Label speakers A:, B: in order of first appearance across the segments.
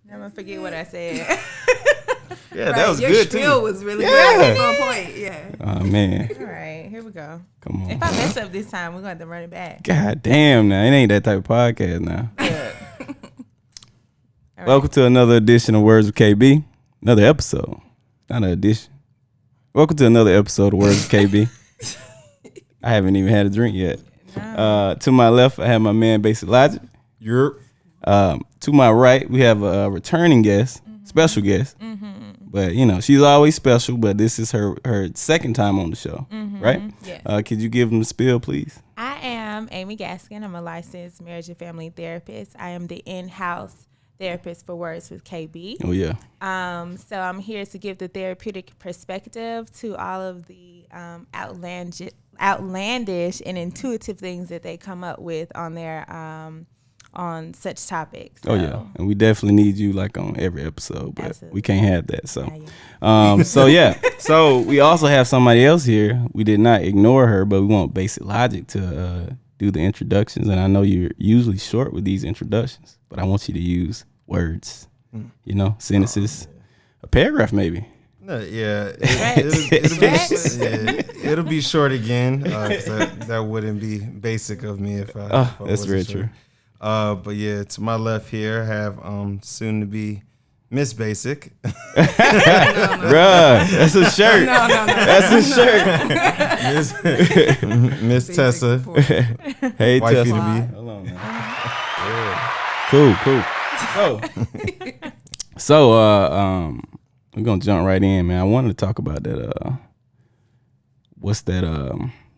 A: I'm gonna forget what I said.
B: Yeah, that was
C: your
B: good
C: spiel
B: too.
C: was really
B: Yeah.
C: good. On point. Yeah.
D: Oh man,
A: All right, here we go.
D: come on.
A: If I mess up this time, we're gonna have to run it back.
D: God damn, now it ain't that type of podcast now.
A: Yeah. All right.
D: Welcome to another edition of Words with KB. Another episode, not an edition. Welcome to another episode of Words with KB. I haven't even had a drink yet.
A: No.
D: To my left, I have my man Ba7ic Logic.
B: You're
D: To my right, we have a returning guest, special guest. But you know, she's always special. But this is her second time on the show, right?
A: Yes.
D: Could you give them the spiel, please?
A: I am Amie Gaskin. I'm a licensed marriage and family therapist. I am the in-house therapist for Words with KB.
D: Oh yeah.
A: So I'm here to give the therapeutic perspective to all of the outlandish and intuitive things that they come up with on their on such topics.
D: Oh yeah, and we definitely need you like on every episode, but
A: Absolutely.
D: we can't have that. So,
A: Yeah.
D: so yeah, so we also have somebody else here. We did not ignore her, but we want Ba7ic Logic to do the introductions. And I know you're usually short with these introductions, but I want you to use words, you know, sentences, a paragraph maybe.
B: yeah.
A: Stretch.
B: It'll be short again. 'Cause that wouldn't be basic of me if I.
D: Oh,
B: if I
D: that's
B: wasn't
D: very
B: short.
D: true.
B: But yeah, to my left here, I have soon to be Miss Ba7ic.
D: Bruh, that's a shirt.
C: No.
D: That's a shirt.
B: Miss Tessa.
D: Hey,
B: Wifey
D: Tessa.
B: to be.
D: Hold on, man. Cool. So, we're gonna jump right in, man. I wanted to talk about that. What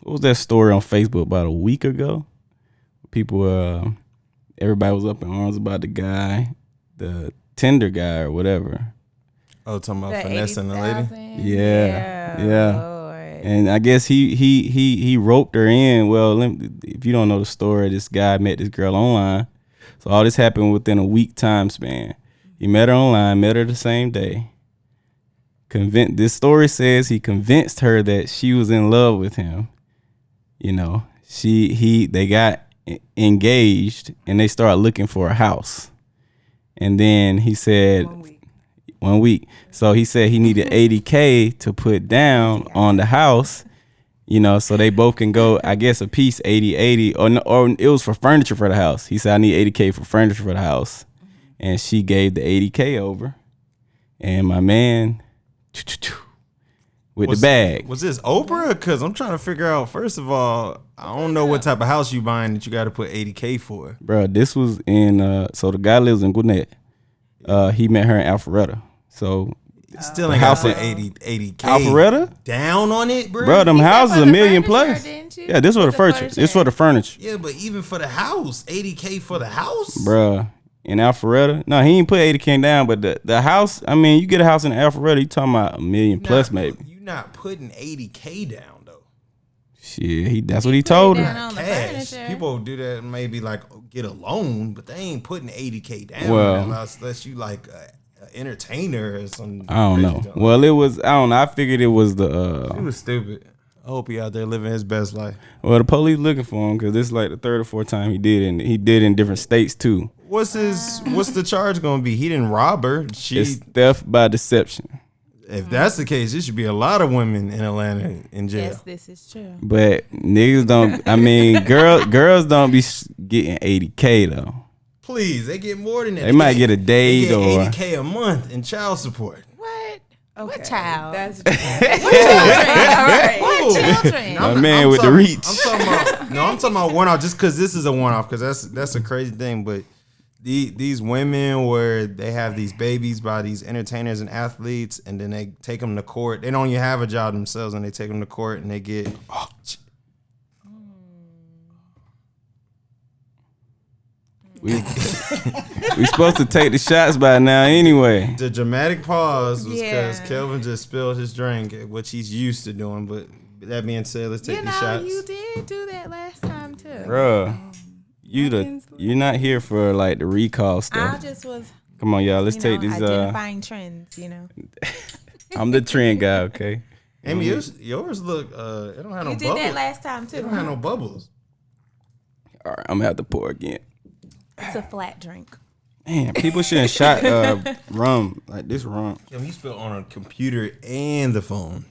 D: was that story on Facebook about a week ago? People, everybody was up in arms about the guy, the Tinder guy or whatever.
B: Oh, talking about
A: The
B: finessing the lady.
A: 80,000?
D: Yeah.
A: Lord.
D: And I guess he roped her in. Well, if you don't know the story, this guy met this girl online. So all this happened within a week time span. He met her online, met her the same day. This story says he convinced her that she was in love with him. You know, they got engaged and they started looking for a house. And then he said 1 week. So he said he needed $80K to put down on the house, you know, so they both can go, I guess, a piece 80 or it was for furniture for the house. He said I need $80K for furniture for the house. And she gave the $80K over. And my man with the bag.
B: Was this Oprah? Because I'm trying to figure out, first of all, I don't know what type of house you buying that you got to put $80K for.
D: Bro, this was in, so the guy lives in Gwinnett. He met her in Alpharetta. So
B: Still ain't got to put 80K
D: Alpharetta?
B: down on it, bro.
D: Bro, them
A: You said
D: houses
A: for
D: a
A: the
D: million
A: furniture,
D: plus.
A: didn't you?
D: Yeah, this was
A: For
D: the furniture. This for the furniture.
B: Yeah, but even for the house, 80K for the house?
D: Bruh, in Alpharetta. No, he ain't put 80K down, but the house, I mean, you get a house in Alpharetta, you talking about a million plus maybe.
B: You not putting 80K down, though.
D: Shit, that's what he told
A: down
D: her.
A: on the
B: Cash.
A: furniture.
B: People do that and maybe like get a loan, but they ain't putting 80K down
D: Well-
B: unless you like a entertainer or something.
D: I don't know. Well, it was, I don't know. I figured it was
B: It
D: the,
B: was stupid. I hope he out there living his best life.
D: the police looking for him because this is like the third or fourth time he did, and he did in different states too.
B: What's the charge gonna be? He didn't rob her.
D: It's theft by deception.
B: If that's the case, there should be a lot of women in Atlanta in jail.
A: Yes, this is true.
D: But niggas don't, I mean, girls don't be getting 80K though.
B: Please, they get more than that.
D: They might get a date
B: they get
D: or
B: 80K a month in child support.
A: What?
C: Okay.
A: What child?
C: That's
A: What children?
D: my man with the reach.
B: I'm talking about one-off just because this is a one-off because that's a crazy thing. But these women where they have these babies by these entertainers and athletes and then they take them to court. They don't even have a job themselves and they take them to court and they get...
D: We supposed to take the shots by now anyway.
B: The dramatic pause was because
A: Yeah.
B: Kelvin just spilled his drink, which he's used to doing. But that being said, let's take
A: You
B: the
A: know,
B: shots.
A: you did do that last time too.
D: Bruh, you're not here for like the recall
A: I
D: stuff.
A: just was,
D: Come on, y'all. Let's
A: you
D: take
A: know,
D: these.
A: identifying trends. You know,
D: I'm the trend guy, okay?
B: Amy, yours look. It don't have no
A: you did
B: bubbles.
A: that last time
B: It
A: too.
B: don't have no bubbles.
D: All right, I'm gonna have to pour again.
A: It's a flat drink.
D: Man, people shouldn't shot rum like this rum.
B: Yo, he spilled on a computer and the phone.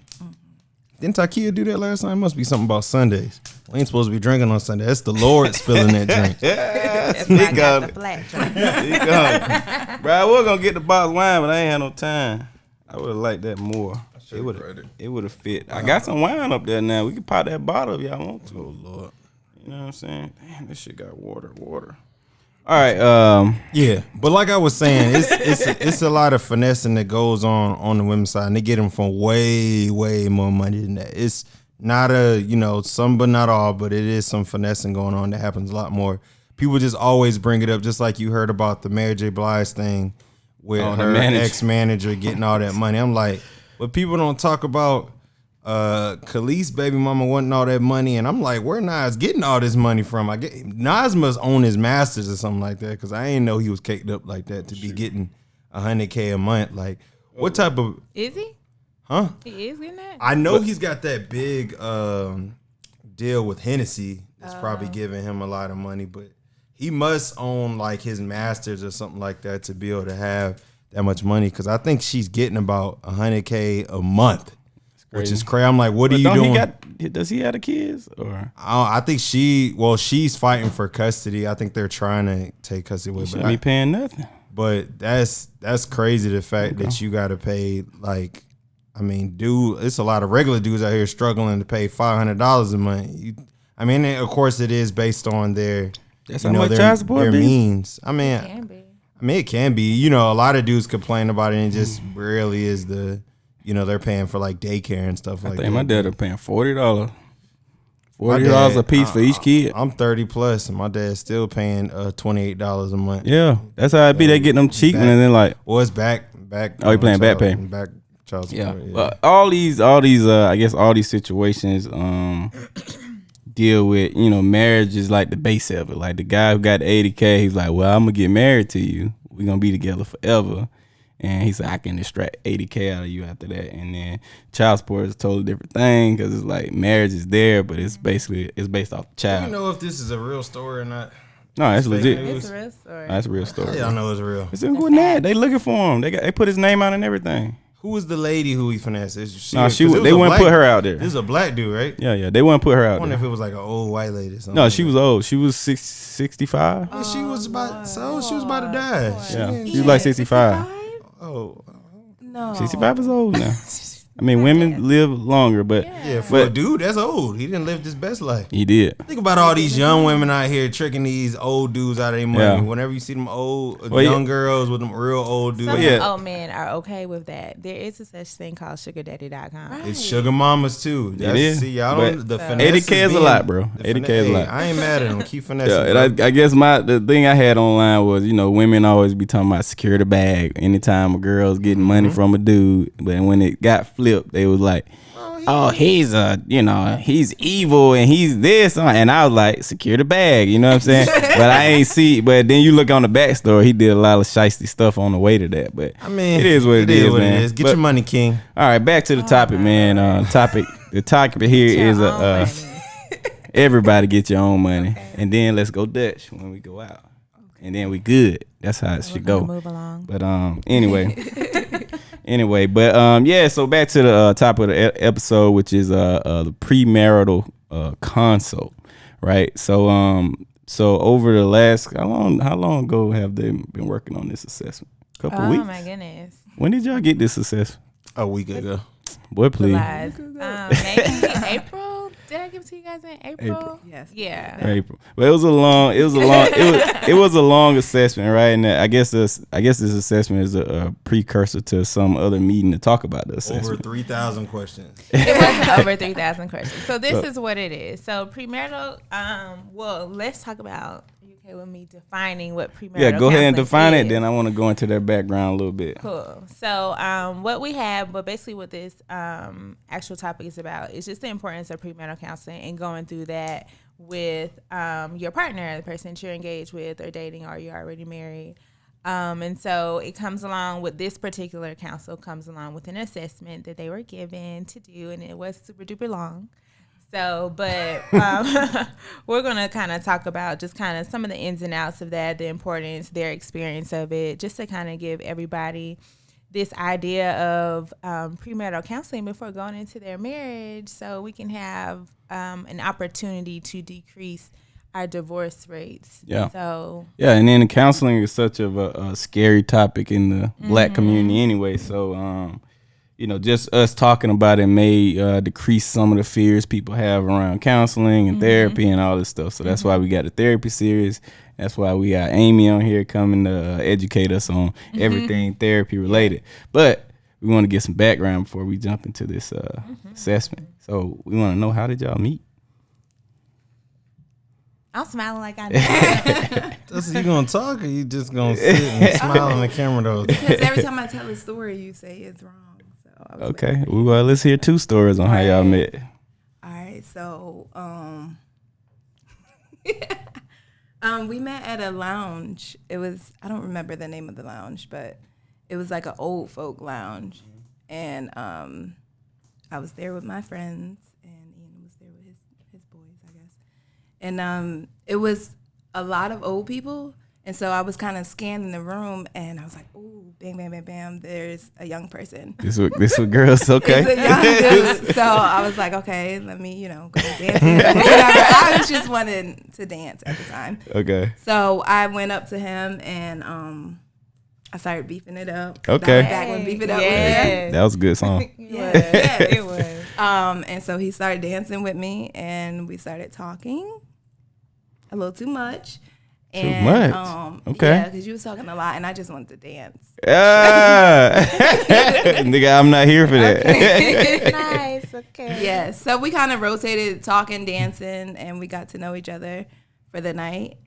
B: Didn't Takia do that last time? Must be something about Sundays. We ain't supposed to be drinking on Sunday. That's the Lord spilling that drink.
A: That's why I got the black drink.
D: He gone. Bro, I was gonna get the box wine, but I ain't had no time. I would have liked that more. It would have fit. I got some wine up there now. We can pop that bottle if y'all want to.
B: Oh Lord.
D: You know what I'm saying? Damn, this shit got water. All right.
B: Yeah, but like I was saying, it's a lot of finessing that goes on the women's side, and they get them from way more money than that. It's not some, but not all, but it is some finessing going on that happens a lot more. People just always bring it up, just like you heard about the Mary J. Blige thing with her ex-manager getting all that money. I'm like, but people don't talk about Khalees' baby mama wanting all that money, and I'm like, where Nas getting all this money from? Nas must own his masters or something like that, because I ain't know he was caked up like that to be getting $100K a month. Like, what type of
A: Is he?
B: Huh?
A: He is in that?
B: I know he's got that big deal with Hennessy that's probably giving him a lot of money, but he must own like his masters or something like that to be able to have that much money, because I think she's getting about $100K a month. Which is crazy. I'm like, what are you doing?
D: Does he have the kids? Or
B: I think she's fighting for custody. I think they're trying to take custody away.
D: He shouldn't be paying nothing.
B: But that's crazy, the fact that you got to pay, like, I mean, dude, it's a lot of regular dudes out here struggling to pay $500 a month. Of course it is based on their,
D: that's how much child support
B: their
D: be?
B: means.
A: It can be.
B: It can be. A lot of dudes complain about it, and it just rarely is they're paying for like daycare and stuff like that.
D: I think my dad are paying $40. $40 a piece for each kid.
B: I'm 30 plus, and my dad's still paying $28 a month.
D: Yeah, that's how it be. They getting them cheap, and then like,
B: well, it's back.
D: Oh, you playing back pay?
B: Back child support.
D: Yeah. But all these, I guess all these situations deal with, marriage is like the base of it. Like the guy who got the 80K, he's like, well, I'm gonna get married to you. We're gonna be together forever. And he said, I can extract 80K out of you after that. And then child support is a totally different thing, because it's like marriage is there, but it's based off the child.
B: Do you know if this is a real story or not?
D: No, it's legit.
A: It's a real story.
D: That's a real story.
B: Yeah, I know it's real.
D: It's in Gwinnett. They looking for him. They put his name out and everything.
B: Who was the lady who he finessed?
D: They wouldn't put her out there.
B: This is a black dude, right?
D: Yeah. They wouldn't put her out there.
B: I wonder if it was like an old white lady or something.
D: No, she was old. She was 65.
B: Yeah, she was about to die.
D: Yeah, she was like 65.
B: Oh.
A: No.
D: 65 is old now. I mean, women live longer, but
B: yeah, for a dude, that's old. He didn't live his best life.
D: He did.
B: Think about all these young women out here tricking these old dudes out of their money.
D: Yeah.
B: Whenever you see them young girls with them real old dudes.
A: Some old men are okay with that. There is a such thing called sugardaddy.com.
B: Right. It's sugar mamas too.
D: It is.
B: See, y'all don't. The finesse
D: 80K is a lot, bro. 80K is a lot.
B: I ain't mad at them. Keep finessing.
D: Yeah, and I guess the thing I had online was, women always be talking about secure the bag anytime a girl's getting money from a dude, but when it got flipped, they was like, oh, he's he's evil and he's this, and I was like, secure the bag, you know what I'm saying? But I ain't see. But then you look on the backstory, he did a lot of shiesty stuff on the way to that. But it is what it is, man.
B: Get your money, King.
D: All right, back to the topic, man. The topic here is everybody get your own money, and then let's go Dutch when we go out, and then we good. That's how it should go.
A: Move along.
D: But anyway. So back to the top of the episode, which is the premarital consult, right? So over the last how long ago have they been working on this assessment? A couple weeks.
A: Oh my goodness!
D: When did y'all get this assessment?
B: A week ago.
D: Boy, please.
A: Maybe April. Did I give it to you guys in April?
C: Yes.
A: Yeah.
D: April. But it was a long assessment, right? And I guess this assessment is a precursor to some other meeting to talk about the assessment.
B: Over 3,000 questions.
A: It wasn't over 3,000 questions. So this is what it is. So premarital. Let's talk about. Okay, with me defining what premarital.
D: Yeah, go ahead and define
A: is.
D: it. Then I want to go into their background a little bit.
A: Cool. So what we have, but basically what this actual topic is about is just the importance of premarital counseling and going through that with your partner, the person that you're engaged with or dating, or you're already married. And so it comes along with this particular counsel comes along with an assessment that they were given to do, and it was super duper long. So, but we're going to kind of talk about just kind of some of the ins and outs of that, the importance, their experience of it, just to kind of give everybody this idea of premarital counseling before going into their marriage, so we can have an opportunity to decrease our divorce rates.
D: Yeah.
A: So
D: and then counseling is such of a scary topic in the Black community anyway. So, just us talking about it may decrease some of the fears people have around counseling and therapy and all this stuff. So that's why we got the therapy series. That's why we got Amie on here coming to educate us on everything therapy related. But we want to get some background before we jump into this assessment. So we want to know, how did y'all meet?
A: I'm smiling like I know.
B: You gonna talk, or you just gonna sit and smile on the camera though?
C: Because every time I tell a story, you say it's wrong. So
D: Okay, well, let's hear 2 stories on how y'all met.
C: All right, so we met at a lounge. It was, I don't remember the name of the lounge, but it was like an old folk lounge, and I was there with my friends, and Ian was there with his boys, I guess. And it was a lot of old people, and so I was kind of scanning the room, and I was like, "Ooh, bam, bam, bam, bam! There's a young person."
D: This what girls, okay?
C: It's a young dude. So I was like, "Okay, let me, go dance." I was just wanting to dance at the time.
D: Okay.
C: So I went up to him, and I started beefing it up.
D: Okay.
C: Back when beef it up.
A: Yes.
D: That was a good song.
A: It was.
C: And so he started dancing with me, and we started talking a little too much. And,
D: much? Okay.
C: Yeah, because you was talking a lot, and I just wanted to dance.
D: Nigga, I'm not here for that.
A: It's nice. Okay.
C: Yeah, so we kind of rotated talking, dancing, and we got to know each other for the night.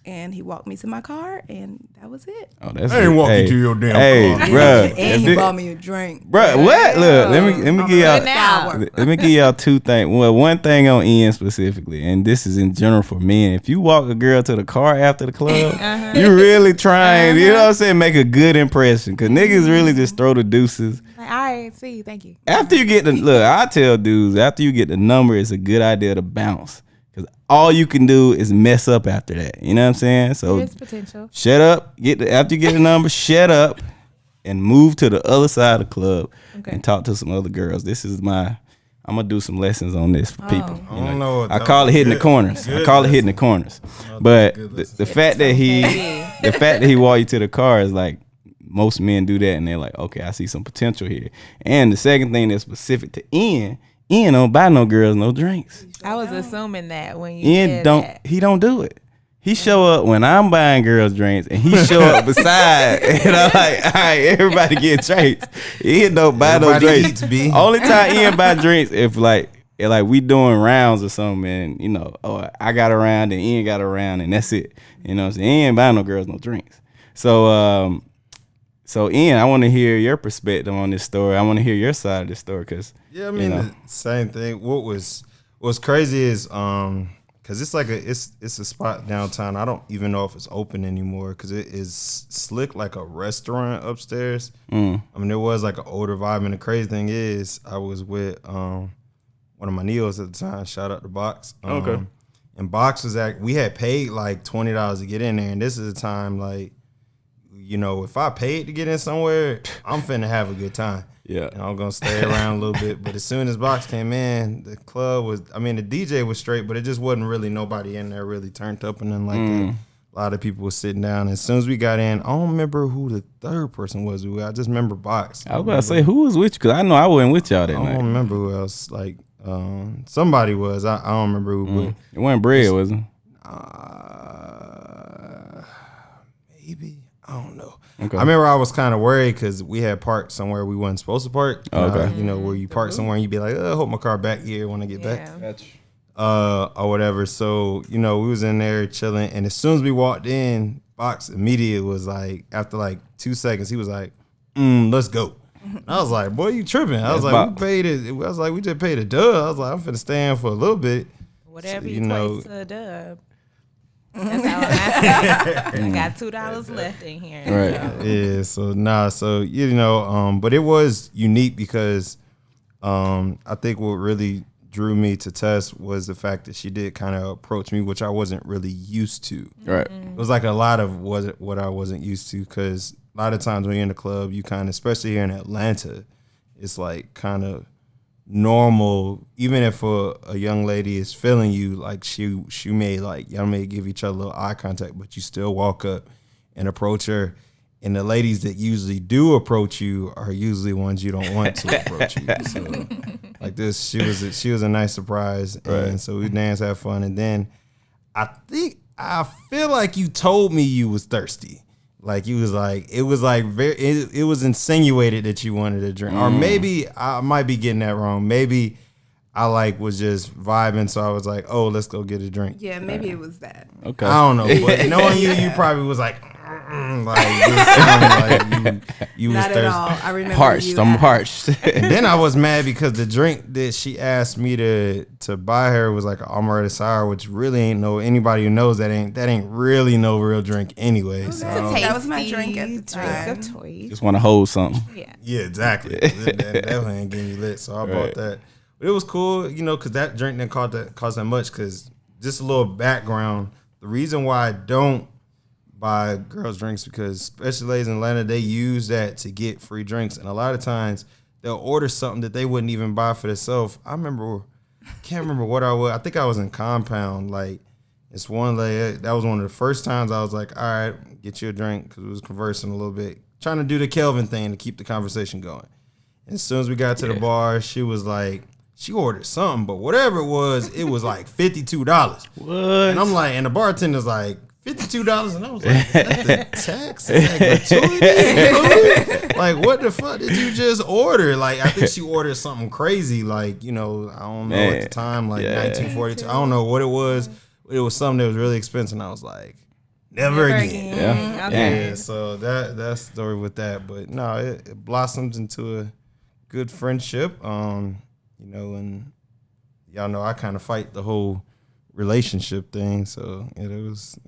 C: And he walked me to my car, and that was it.
D: Oh, that's
B: I ain't walking to your damn car.
D: Bruh.
C: And he bought me a drink.
D: Bruh, what? Look, let me give y'all.
A: Now.
D: Let me give y'all 2 things. Well, one thing on Ian specifically, and this is in general for men. If you walk a girl to the car after the club, you really trying, you know what I'm saying, make a good impression. Because niggas really just throw the deuces.
A: Like, all right, see, thank you.
D: After you get I tell dudes, after you get the number, it's a good idea to bounce. Because all you can do is mess up after that. You know what I'm saying? So
A: There's potential.
D: shut up. After you get the number, shut up and move to the other side of the club and talk to some other girls. I'm gonna do some lessons on this for people.
B: I don't know.
D: I call it hitting the corners. But the fact that he walked you to the car is like, most men do that, and they're like, okay, I see some potential here. And the second thing that's specific to Ian don't buy no girls no drinks.
A: I was assuming that when you said that.
D: He don't do it. He show up when I'm buying girls drinks, and he show up beside, and I'm like, all right, everybody get drinks. Ian don't buy no drinks. Only time Ian buy drinks if like we doing rounds or something, and I got a round and Ian got a round, and that's it. You know what I'm saying? He ain't buying no girls no drinks. So Ian, I want to hear your perspective on this story. I want to hear your side of this story, because
B: the same thing. What's crazy is because it's like it's a spot downtown. I don't even know if it's open anymore because it is slick like a restaurant upstairs. I mean, there was like an older vibe, and the crazy thing is, I was with one of my neos at the time. Shout out to Box.
D: Okay.
B: And Box was we had paid like $20 to get in there, and this is the time like, if I paid to get in somewhere, I'm finna have a good time.
D: Yeah.
B: And I'm gonna stay around a little bit. But as soon as Box came in, the club was, the DJ was straight, but it just wasn't really nobody in there really turned up and then like that. A lot of people were sitting down. As soon as we got in, I don't remember who the third person was. I just remember Box.
D: I was about to say, who was with you? Because I know I wasn't with y'all that night.
B: I don't remember who else. Like, somebody was. I don't remember who. But
D: it wasn't Bread, was it?
B: Maybe. I don't know.
D: Okay.
B: I remember I was kind of worried because we had parked somewhere we wasn't supposed to park.
D: Okay.
B: Where you park somewhere and you be like, I hope my car back here when I get back.
D: Gotcha.
B: Or whatever. So, we was in there chilling. And as soon as we walked in, Box immediately was like, after like 2 seconds, he was like, let's go. I was like, boy, you tripping. I was like, we paid it. I was like, we just paid a dub. I was like, I'm finna stand for a little bit.
A: Whatever you equates to a dub. That's all I'm asking. I got $2 left in here.
D: Right.
A: So.
B: Yeah. But it was unique because I think what really drew me to Tess was the fact that she did kind of approach me, which I wasn't really used to.
D: Right.
B: It was like a lot of what I wasn't used to, because a lot of times when you're in the club, you kind of, especially here in Atlanta, it's like kind of normal. Even if a young lady is feeling you, like she may, like, y'all may give each other a little eye contact, but you still walk up and approach her. And the ladies that usually do approach you are usually ones you don't want to approach you. So like this, she was a nice surprise.
D: Right.
B: And so we danced, had fun. And then I feel like you told me you was thirsty. Like you was like, it was like it was insinuated that you wanted a drink. Or maybe I might be getting that wrong. Maybe I like was just vibing, so I was like, oh, let's go get a drink.
C: Yeah, maybe it was that.
D: Okay.
B: I don't know, but knowing you probably was like, like, this sounded like you was
C: Not
B: thirsty.
C: at all. I remember
D: Parched.
C: you
D: I'm
C: asked.
D: parched.
B: And then I was mad because the drink that she asked me to buy her was like an amaretto sour, which really ain't anybody who knows that ain't really no real drink anyway. So
C: That was my drink at the time.
A: Drink of choice.
D: Just want to hold something.
A: Yeah.
B: yeah, exactly. That definitely ain't getting you lit. So I bought that. But it was cool, because that drink didn't cost that much. Because just a little background, the reason why I don't buy girls drinks, because especially ladies in Atlanta, they use that to get free drinks, and a lot of times they'll order something that they wouldn't even buy for themselves. Can't remember what I was. I think I was in Compound. Like, it's one lady, that was one of the first times I was like, all right, get you a drink, because we was conversing a little bit, trying to do the Kelvin thing to keep the conversation going. And as soon as we got to the bar, she was like, she ordered something, but whatever it was like $52.
D: What?
B: And I'm like, and the bartender's like, $52, and I was like, is that the tax? Is that gratuity? Like, what the fuck did you just order? Like, I think she ordered something crazy, like, I don't know at the time, like 1942. I don't know what it was. It was something that was really expensive, and I was like, never again.
D: Yeah.
A: Okay.
B: Yeah, so that's the story with that. But no, it blossoms into a good friendship. And y'all know I kind of fight the whole relationship thing, so it was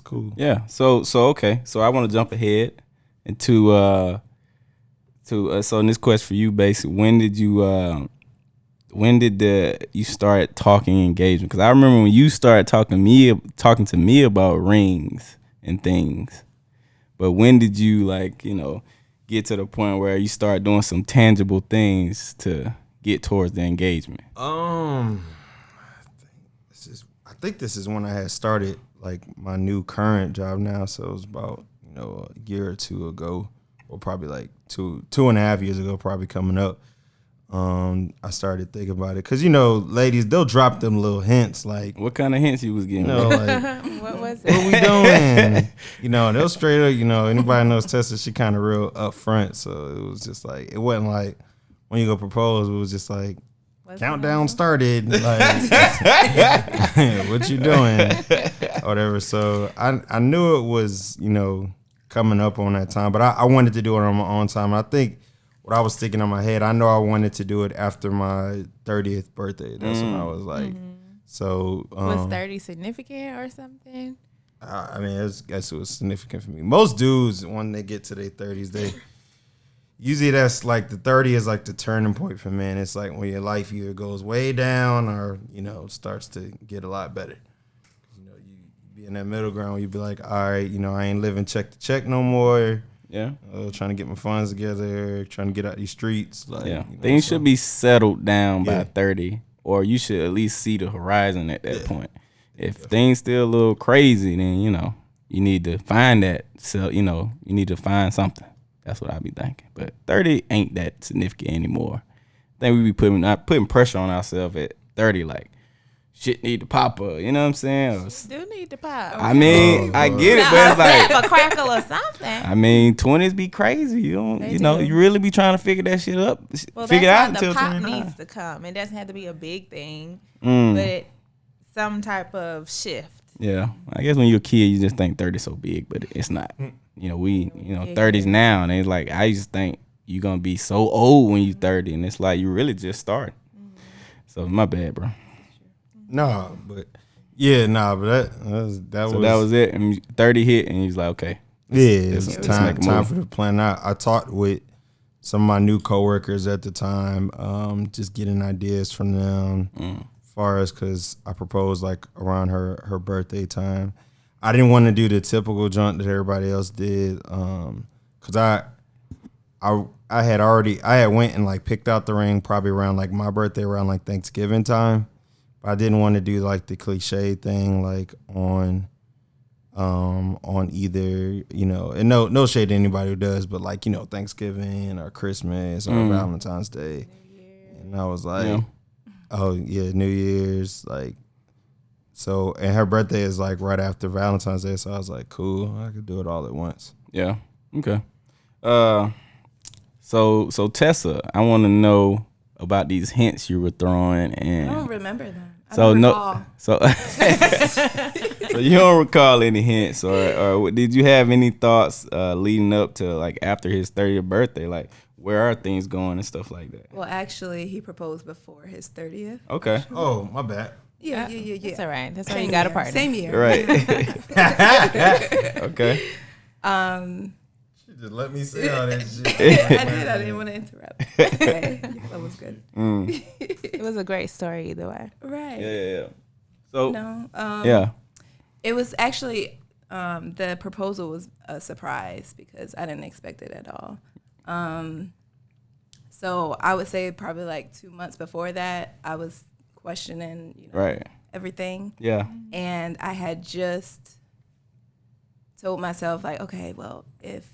B: cool.
D: Yeah. So okay. So I want to jump ahead into so in this question for you, basically, when did you start talking engagement? Because I remember when you started talking to me about rings and things, but when did you get to the point where you start doing some tangible things to get towards the engagement?
B: I think this is when I had started like my new current job now. So it was about a year or two ago, or probably like two and a half years ago, probably coming up. I started thinking about it because ladies, they'll drop them little hints like,
D: What kind of hints you was getting?
B: like,
A: What was
B: what
A: it?
B: we doing? They'll straight up. Anybody knows Tessa, she kind of real upfront. So it was just like, it wasn't like when you go propose, it was just like, countdown started. Like, what you doing? Or whatever. So I knew it was, coming up on that time, but I wanted to do it on my own time. I think what I was thinking in my head, I know I wanted to do it after my 30th birthday. That's when I was like, so.
A: Was 30 significant or something?
B: I mean, I guess it was significant for me. Most dudes, when they get to their 30s, usually that's like the 30 is like the turning point for men. It's like when your life either goes way down or, starts to get a lot better. You be in that middle ground, you be like, all right, I ain't living check to check no more.
D: Yeah.
B: Trying to get my funds together, trying to get out these streets. Like,
D: Yeah. Things should be settled down by 30, or you should at least see the horizon at that point. If things still a little crazy, then, you need to find that. So, you need to find something. That's what I be thinking. But 30 ain't that significant anymore. I think we be putting pressure on ourselves at 30, like, shit need to pop up. You know what I'm saying?
A: Do need to pop.
D: I mean, I get it, but it's like,
A: a crackle or something.
D: I mean, 20s be crazy. You don't,
A: They
D: you
A: do.
D: really be trying to figure that shit up.
A: Well,
D: figure it out
A: that's why
D: until
A: the pop
D: 29.
A: needs to come. It doesn't have to be a big thing,
D: Mm.
A: but some type of shift.
D: Yeah, I guess when you're a kid, you just think 30 so big, but it's not. We 30s now, and it's like I used to think you're gonna be so old when you're 30, and it's like you really just started. So my bad, bro.
B: but that was
D: it. And 30 hit, and he's like, okay,
B: yeah,
D: let's
B: it's
D: make
B: time
D: a move.
B: for the plan. I talked with some of my new coworkers at the time, just getting ideas from them. As far as because I proposed like around her birthday time. I didn't want to do the typical junk that everybody else did, because I had went and like picked out the ring probably around like my birthday, around like Thanksgiving time. But I didn't want to do like the cliche thing like on either, you know, and no shade to anybody who does, but like, you know, Thanksgiving or Christmas or Valentine's Day. And I was like, oh yeah, New Year's, like. So, and her birthday is like right after Valentine's Day, so I was like, cool, I could do it all at once.
D: Yeah. Okay. So Tessa, I want to know about these hints you were throwing, and
C: I don't remember them.
D: so you don't recall any hints, or did you have any thoughts leading up to like after his 30th birthday, like where are things going and stuff like that?
C: Well, actually, he proposed before his 30th.
D: Okay.
B: Oh, my bad.
C: Yeah.
A: That's all right. That's why
C: Same
A: you got a
C: year.
A: partner.
C: Same year.
D: Right. Okay.
B: She just let me say all that shit.
C: I didn't want to interrupt. Okay. That was good.
A: It was a great story either way.
C: Right.
D: Yeah. So
C: No.
D: yeah.
C: It was actually the proposal was a surprise because I didn't expect it at all. So I would say probably like 2 months before that, I was questioning, you know,
D: Right.
C: everything.
D: Yeah.
C: And I had just told myself like, okay, well, if,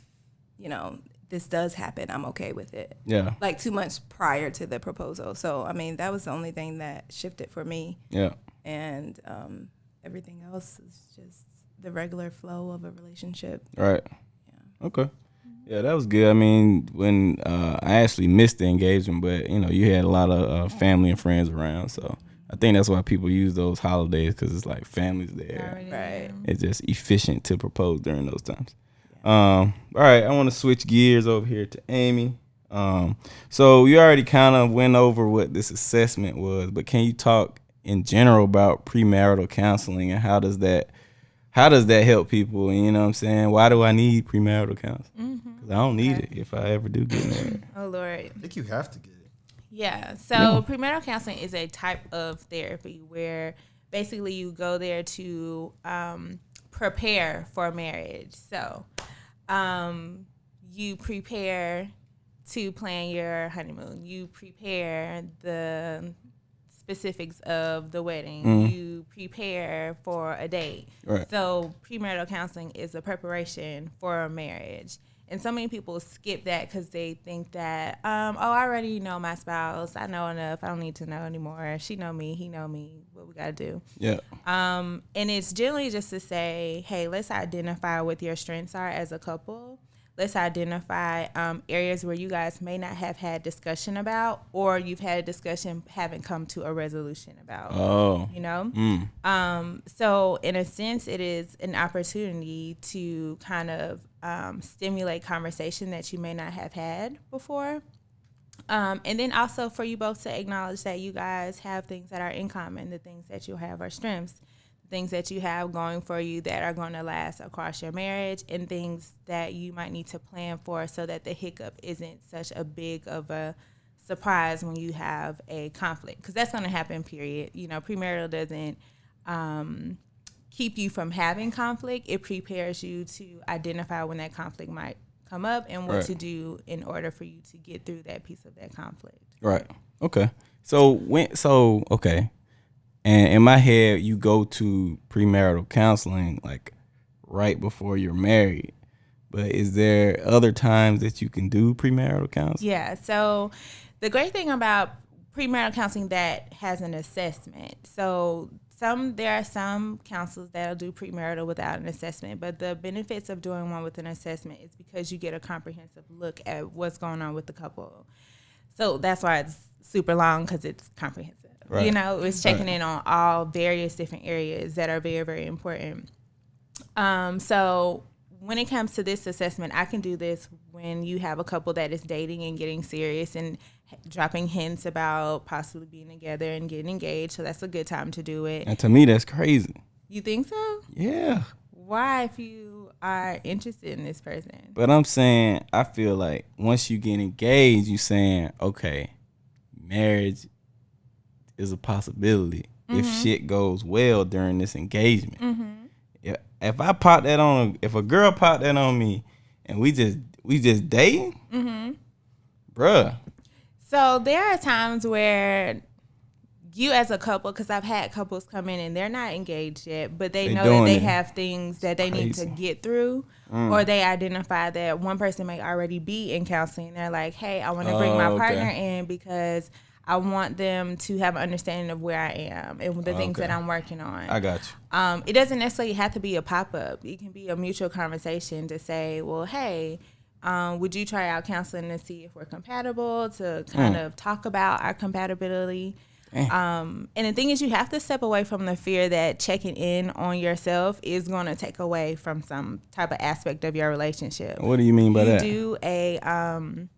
C: you know, this does happen, I'm okay with it.
D: Yeah.
C: Like 2 months prior to the proposal. So, I mean, that was the only thing that shifted for me.
D: Yeah.
C: And everything else is just the regular flow of a relationship.
D: Right.
C: Yeah.
D: Okay. Yeah, that was good. I mean, when I actually missed the engagement, but you know, you had a lot of family and friends around, so I think that's why people use those holidays, because it's like families there.
C: Right.
D: It's just efficient to propose during those times. All right, I want to switch gears over here to Amie. So you already kind of went over what this assessment was, but can you talk in general about premarital counseling, and how does that help people? And you know what I'm saying? Why do I need premarital counseling? Because I don't need it if I ever do get married.
A: Oh, Lord.
B: I think you have to get it.
A: Yeah. So premarital counseling is a type of therapy where basically you go there to prepare for marriage. So you prepare to plan your honeymoon. You prepare the specifics of the wedding. You prepare for a date.
D: Right.
A: So premarital counseling is a preparation for a marriage. And so many people skip that because they think that, I already know my spouse. I know enough. I don't need to know anymore. She know me. He know me. What we got to do.
D: Yeah.
A: And it's generally just to say, hey, let's identify what your strengths are as a couple. Let's identify areas where you guys may not have had discussion about, or you've had a discussion, haven't come to a resolution about.
D: Oh.
A: You know? So in a sense, it is an opportunity to kind of stimulate conversation that you may not have had before. And then also for you both to acknowledge that you guys have things that are in common. The things that you have are strengths. Things that you have going for you that are going to last across your marriage, and things that you might need to plan for so that the hiccup isn't such a big of a surprise when you have a conflict, because that's going to happen, period. You know, premarital doesn't keep you from having conflict. It prepares you to identify when that conflict might come up and what to do in order for you to get through that piece of that conflict.
D: Right. Okay. Okay. And in my head, you go to premarital counseling like right before you're married. But is there other times that you can do premarital counseling?
A: Yeah. So the great thing about premarital counseling that has an assessment. So there are some counselors that'll do premarital without an assessment, but the benefits of doing one with an assessment is because you get a comprehensive look at what's going on with the couple. So that's why it's super long, because it's comprehensive. Right. You know, it's checking in on all various different areas that are very, very important. So when it comes to this assessment, I can do this when you have a couple that is dating and getting serious and dropping hints about possibly being together and getting engaged. So that's a good time to do it.
D: And to me, that's crazy.
A: You think so?
D: Yeah.
A: Why, if you are interested in this person.
D: But I'm saying, I feel like once you get engaged, you saying, okay, marriage is a possibility if shit goes well during this engagement. If I pop that on, if a girl pop that on me, and we just dating, bruh.
A: So there are times where you as a couple, because I've had couples come in and they're not engaged yet, but they know that they have things that they need to get through, or they identify that one person may already be in counseling. They're like, hey, I want to bring my partner in because I want them to have an understanding of where I am and the things that I'm working on.
D: I got you.
A: It doesn't necessarily have to be a pop-up. It can be a mutual conversation to say, well, hey, would you try out counseling to see if we're compatible, to kind of talk about our compatibility? And the thing is, you have to step away from the fear that checking in on yourself is going to take away from some type of aspect of your relationship.
D: What do you mean by that?
A: You do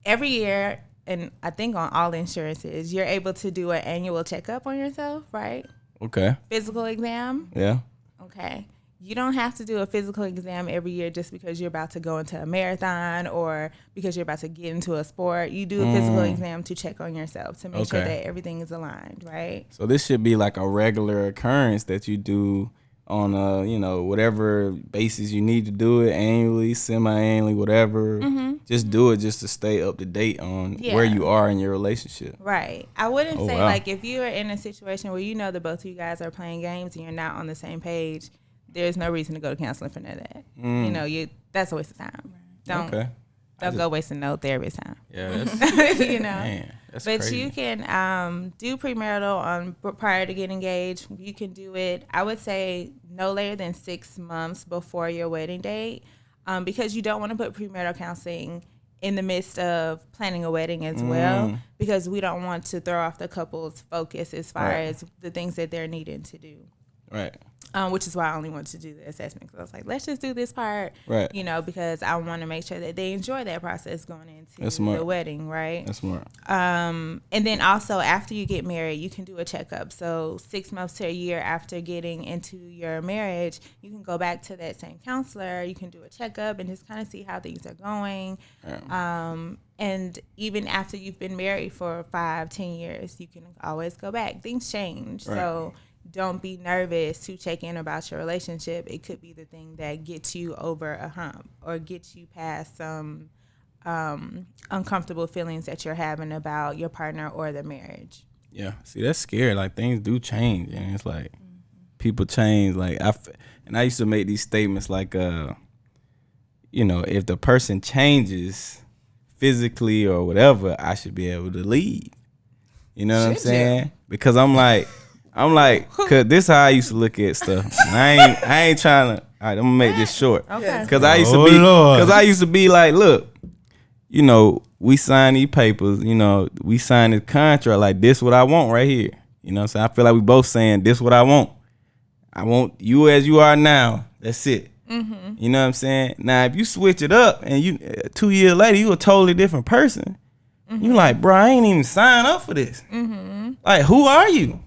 A: every year, and I think on all insurances, you're able to do an annual checkup on yourself, right?
D: Okay.
A: Physical exam?
D: Yeah.
A: Okay. You don't have to do a physical exam every year just because you're about to go into a marathon or because you're about to get into a sport. You do a physical exam to check on yourself to make sure that everything is aligned, right?
D: So this should be like a regular occurrence that you do on whatever basis you need to do it, annually, semi-annually, whatever. Just do it just to stay up to date on where you are in your relationship.
A: Right. I wouldn't say like if you are in a situation where you know that both of you guys are playing games and you're not on the same page, there's no reason to go to counseling for none of that. That's a waste of time. Don't go wasting no therapist time.
D: Yeah, that's
A: Man,
D: that's
A: but
D: crazy.
A: you can do premarital prior to getting engaged. You can do it, I would say, no later than 6 months before your wedding date, because you don't want to put premarital counseling in the midst of planning a wedding as well, because we don't want to throw off the couple's focus as far as the things that they're needing to do.
D: Right.
A: Which is why I only wanted to do the assessment, because I was like, let's just do this part,
D: right?
A: Because I want to make sure that they enjoy that process going into the wedding, right?
D: That's smart.
A: And then also after you get married, you can do a checkup. So 6 months to a year after getting into your marriage, you can go back to that same counselor. You can do a checkup and just kind of see how things are going. And even after you've been married for 5-10 years, you can always go back. Things change, so don't be nervous to check in about your relationship. It could be the thing that gets you over a hump or gets you past some uncomfortable feelings that you're having about your partner or the marriage.
D: Yeah, see, that's scary. Like, things do change, and it's like people change. Like, I used to make these statements like, if the person changes physically or whatever, I should be able to leave. You know what I'm saying? Because I'm like, cause this how I used to look at stuff. I ain't trying to. All right, I'm gonna make this short.
A: Okay.
D: Cause I used to be like, look, we signed these papers. We signed this contract. Like, this what I want right here. You know what I'm saying? I feel like we both saying this what I want. I want you as you are now. That's it. Mm-hmm. You know what I'm saying? Now, if you switch it up and you 2 years later you a totally different person, you like, bro, I ain't even sign up for this. Mm-hmm. Like, who are you?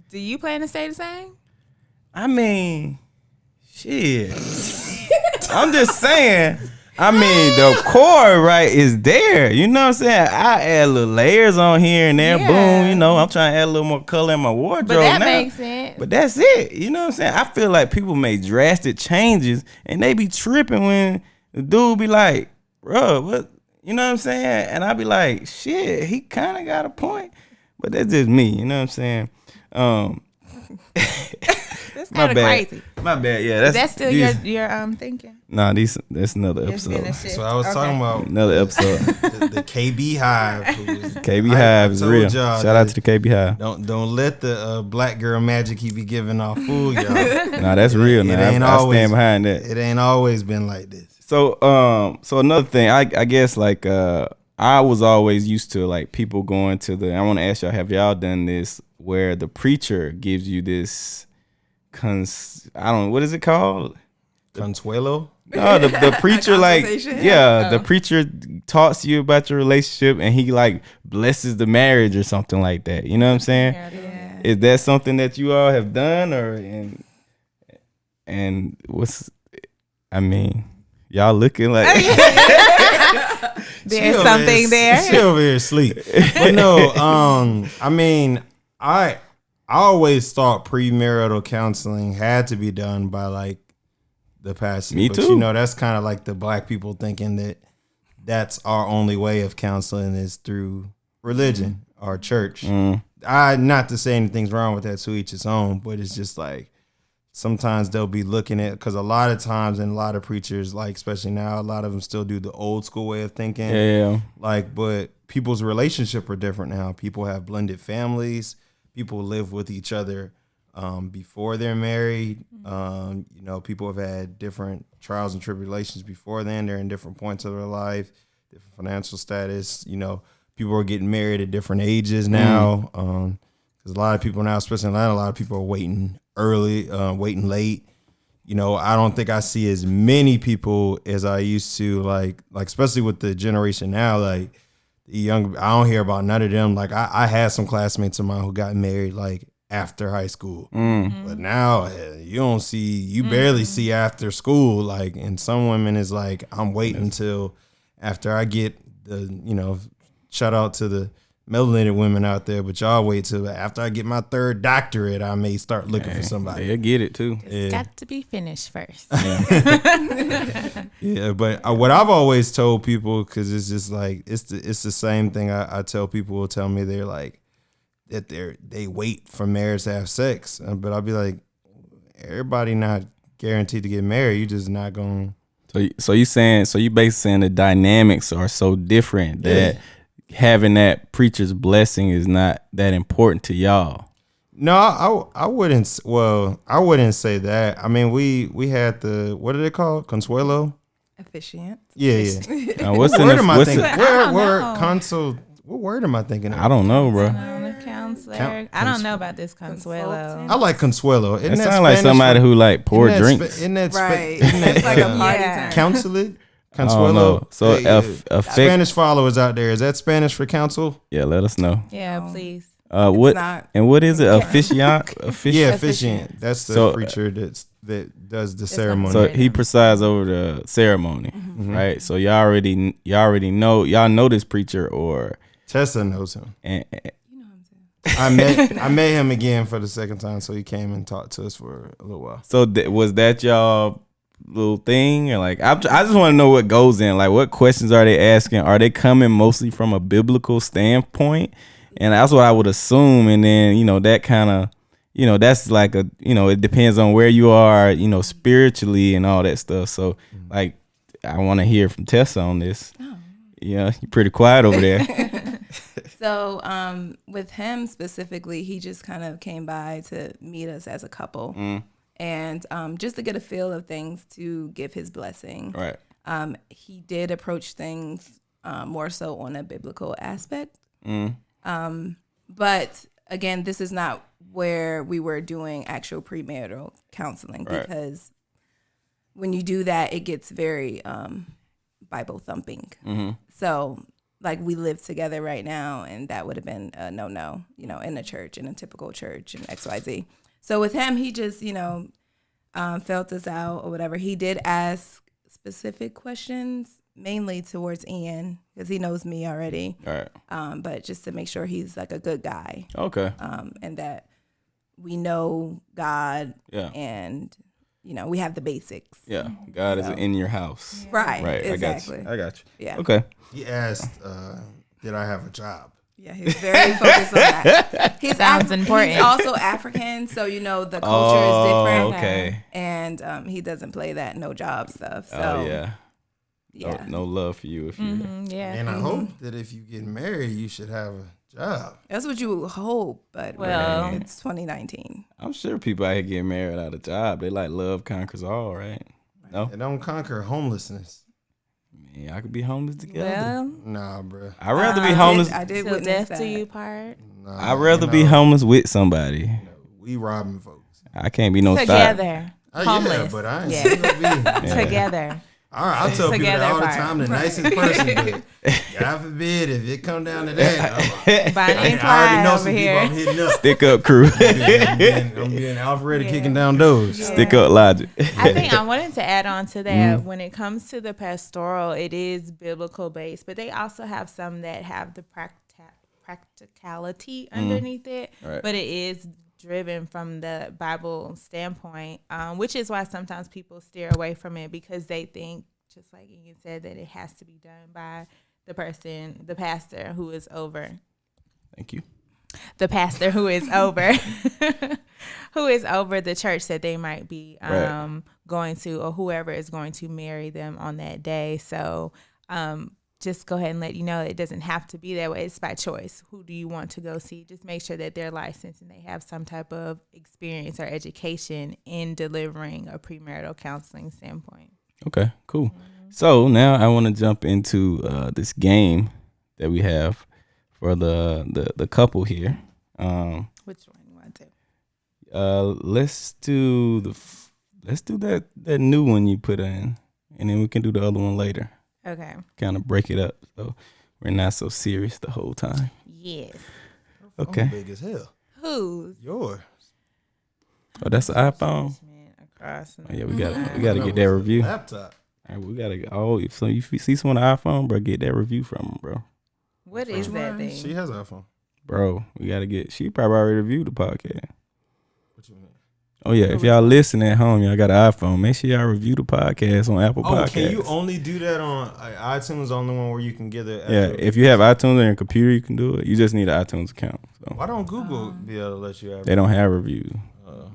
A: Do you plan to stay the same?
D: I mean, shit. I'm just saying. I mean, the core, right, is there. You know what I'm saying? I add little layers on here and there.
A: Yeah.
D: Boom, I'm trying to add a little more color in my wardrobe
A: But that
D: now.
A: makes sense.
D: But that's it. You know what I'm saying? I feel like people make drastic changes and they be tripping when the dude be like, bro, what? You know what I'm saying? And I be like, shit, he kind of got a point. But that's just me. You know what I'm saying?
A: That's kind of crazy.
D: My bad. Yeah,
A: that's still your thinking.
D: Nah, that's another episode.
B: That's what I was talking about.
D: Another episode.
B: the KB Hive.
D: KB Hive is real. Shout out to the KB Hive.
B: Don't let the black girl magic he be giving off fool y'all.
D: Nah, that's real. Now I stand behind that.
B: It ain't always been like this.
D: So another thing, I guess like I was always used to like people going to I want to ask y'all, have y'all done this where the preacher gives you this I don't know, what is it called?
B: Consuelo?
D: No, the preacher the preacher talks to you about your relationship and he like blesses the marriage or something like that. You know what I'm saying?
C: Yeah.
D: Is that something that you all have done, or and what's I mean, y'all looking like
A: There's something there.
B: She over here asleep. But no, I mean, I always thought premarital counseling had to be done by like the pastor.
D: Me
B: but
D: too.
B: You know, that's kind of like the black people thinking that that's our only way of counseling is through religion or church. Not to say anything's wrong with that, to each his own, but it's just like sometimes they'll be looking at, because a lot of times and a lot of preachers, like especially now, a lot of them still do the old school way of thinking.
D: Yeah.
B: Like, but people's relationship are different now. People have blended families. People live with each other before they're married. You know, people have had different trials and tribulations before then. They're in different points of their life, different financial status. You know, people are getting married at different ages now. Because a lot of people now, especially in Atlanta, a lot of people are waiting early, waiting late. You know, I don't think I see as many people as I used to, like especially with the generation now, like the young, I don't hear about none of them. Like I had some classmates of mine who got married like after high school. But now you don't see, you barely see after school. Like, and some women is like, I'm waiting until after I get the, you know, shout out to the melanated women out there, but y'all wait till after I get my third doctorate, I may start looking for somebody.
D: They'll get it too.
A: It's got to be finished first.
B: Yeah, but what I've always told people, because it's just like it's the same thing I tell people who tell me they're like that they wait for marriage to have sex, but I'll be like, everybody not guaranteed to get married. You just not gonna.
D: So you basically saying the dynamics are so different that having that preacher's blessing is not that important to y'all.
B: No, I wouldn't. Well, I wouldn't say that. I mean, we had the, what are they called? Consuelo.
C: Officiant.
B: Yeah.
D: What's
B: What
D: in
B: word am I
D: what's
B: thinking?
D: in,
B: What word am I thinking of?
D: I don't know, bro.
A: Counselor. I don't know about this Consuelo.
B: I like Consuelo.
D: It sounds like somebody who like pour drinks.
B: Isn't that
C: Right.
B: Isn't that
C: It's like a party time.
B: counselor?
D: I don't
B: Consuelo.
D: know. So
B: Hey, Spanish followers out there, is that Spanish for counsel?
D: Yeah, let us know.
A: Yeah, please.
D: What
C: not.
D: and what is it? Officiant?
B: Yeah, officiant. That's the
D: So,
B: preacher that does the ceremony.
D: So he presides over the ceremony, right? So y'all already know, y'all know this preacher, or
B: Tessa knows him.
D: and,
B: I met him again for the second time, so he came and talked to us for a little while.
D: so was that y'all little thing, or like I just want to know what goes in, like what questions are they asking? Are they coming mostly from a biblical standpoint? And that's what I would assume. And then, you know, that kind of, you know, that's like a, you know, it depends on where you are, you know, spiritually and all that stuff. So like, I want to hear from Tessa on this. Yeah, you're pretty quiet over there.
C: So with him specifically, he just kind of came by to meet us as a couple and just to get a feel of things, to give his blessing.
D: Right.
C: He did approach things more so on a biblical aspect. But again, this is not where we were doing actual premarital counseling, because when you do that, it gets very Bible thumping. So like we live together right now, and that would have been a no, you know, in a church, in a typical church, and XYZ. So with him, he just, you know, felt us out or whatever. He did ask specific questions, mainly towards Ian, because he knows me already.
D: All right.
C: But just to make sure he's like a good guy.
D: Okay.
C: And that we know God.
D: Yeah.
C: And, you know, we have the basics.
D: Yeah. God is in your house.
C: Right.
D: Right.
C: Exactly.
D: I got you.
C: Yeah.
D: Okay.
B: He asked, did I have a job?
C: Yeah, he's very focused on that. He's
A: Sounds important.
C: He's also African, so you know the culture is different.
D: Okay.
C: And he doesn't play that no job stuff. So
D: yeah. No love for you if you.
A: Yeah.
B: And I hope that if you get married, you should have a job.
C: That's what you hope, but
A: Well,
C: it's 2019.
D: I'm sure people out here getting married out of job. They like love conquers all, right? No.
B: It don't conquer homelessness.
D: Man, I could be homeless together.
A: Well,
B: Nah, bro.
D: I'd rather be homeless.
C: I did
A: till
C: witness
A: death
C: that.
A: do you part.
B: Nah,
D: I'd rather be homeless with somebody.
B: We robbing folks.
D: I can't be no thought.
A: Together.
B: Yeah,
A: Homeless.
B: but I ain't
A: Yeah.
B: still be.
A: Together.
B: All right, I tell people that
A: Together
B: all the
A: part.
B: time. The nicest person, but God forbid if it come down to that.
A: Bonnie and
B: I already
A: Clyde
B: know
A: over
B: some people
A: here.
B: I'm hitting up.
D: Stick up crew.
B: I'm being Alfred kicking down doors.
D: Stick up Logic.
A: I think I wanted to add on to that. When it comes to the pastoral, it is biblical based, but they also have some that have the practicality underneath it.
D: Right.
A: But it is driven from the Bible standpoint, which is why sometimes people steer away from it because they think, just like Ian said, that it has to be done by the pastor who is over.
D: Thank you.
A: The pastor who is over, who is over the church that they might be going to, or whoever is going to marry them on that day. So just go ahead and let you know it doesn't have to be that way. It's by choice. Who do you want to go see? Just make sure that they're licensed and they have some type of experience or education in delivering a premarital counseling standpoint.
D: Okay, cool. So now I want to jump into this game that we have for the couple here.
A: Which one you want to?
D: Let's do that new one you put in, and then we can do the other one later.
A: Okay.
D: Kind of break it up so we're not so serious the whole time.
A: Yes.
D: Okay.
B: I'm big as hell.
A: Who's?
B: Yours.
D: Oh, that's an iPhone.
A: Across.
D: Oh, yeah, we gotta get that review.
B: Laptop.
D: All right, we gotta. Oh, if so you see someone on iPhone, bro, get that review from them, bro.
A: What is that thing?
B: She has an iPhone.
D: Bro, we gotta get. She probably already reviewed the podcast.
B: What you mean?
D: Oh yeah, if y'all listen at home, y'all got an iPhone. Make sure y'all review the podcast on Apple Podcasts.
B: Can you only do that on iTunes? Only one where you can get it.
D: Yeah, if you have iTunes on your computer, you can do it. You just need an iTunes account. So
B: Why don't Google be able to let you have?
D: they don't have reviews.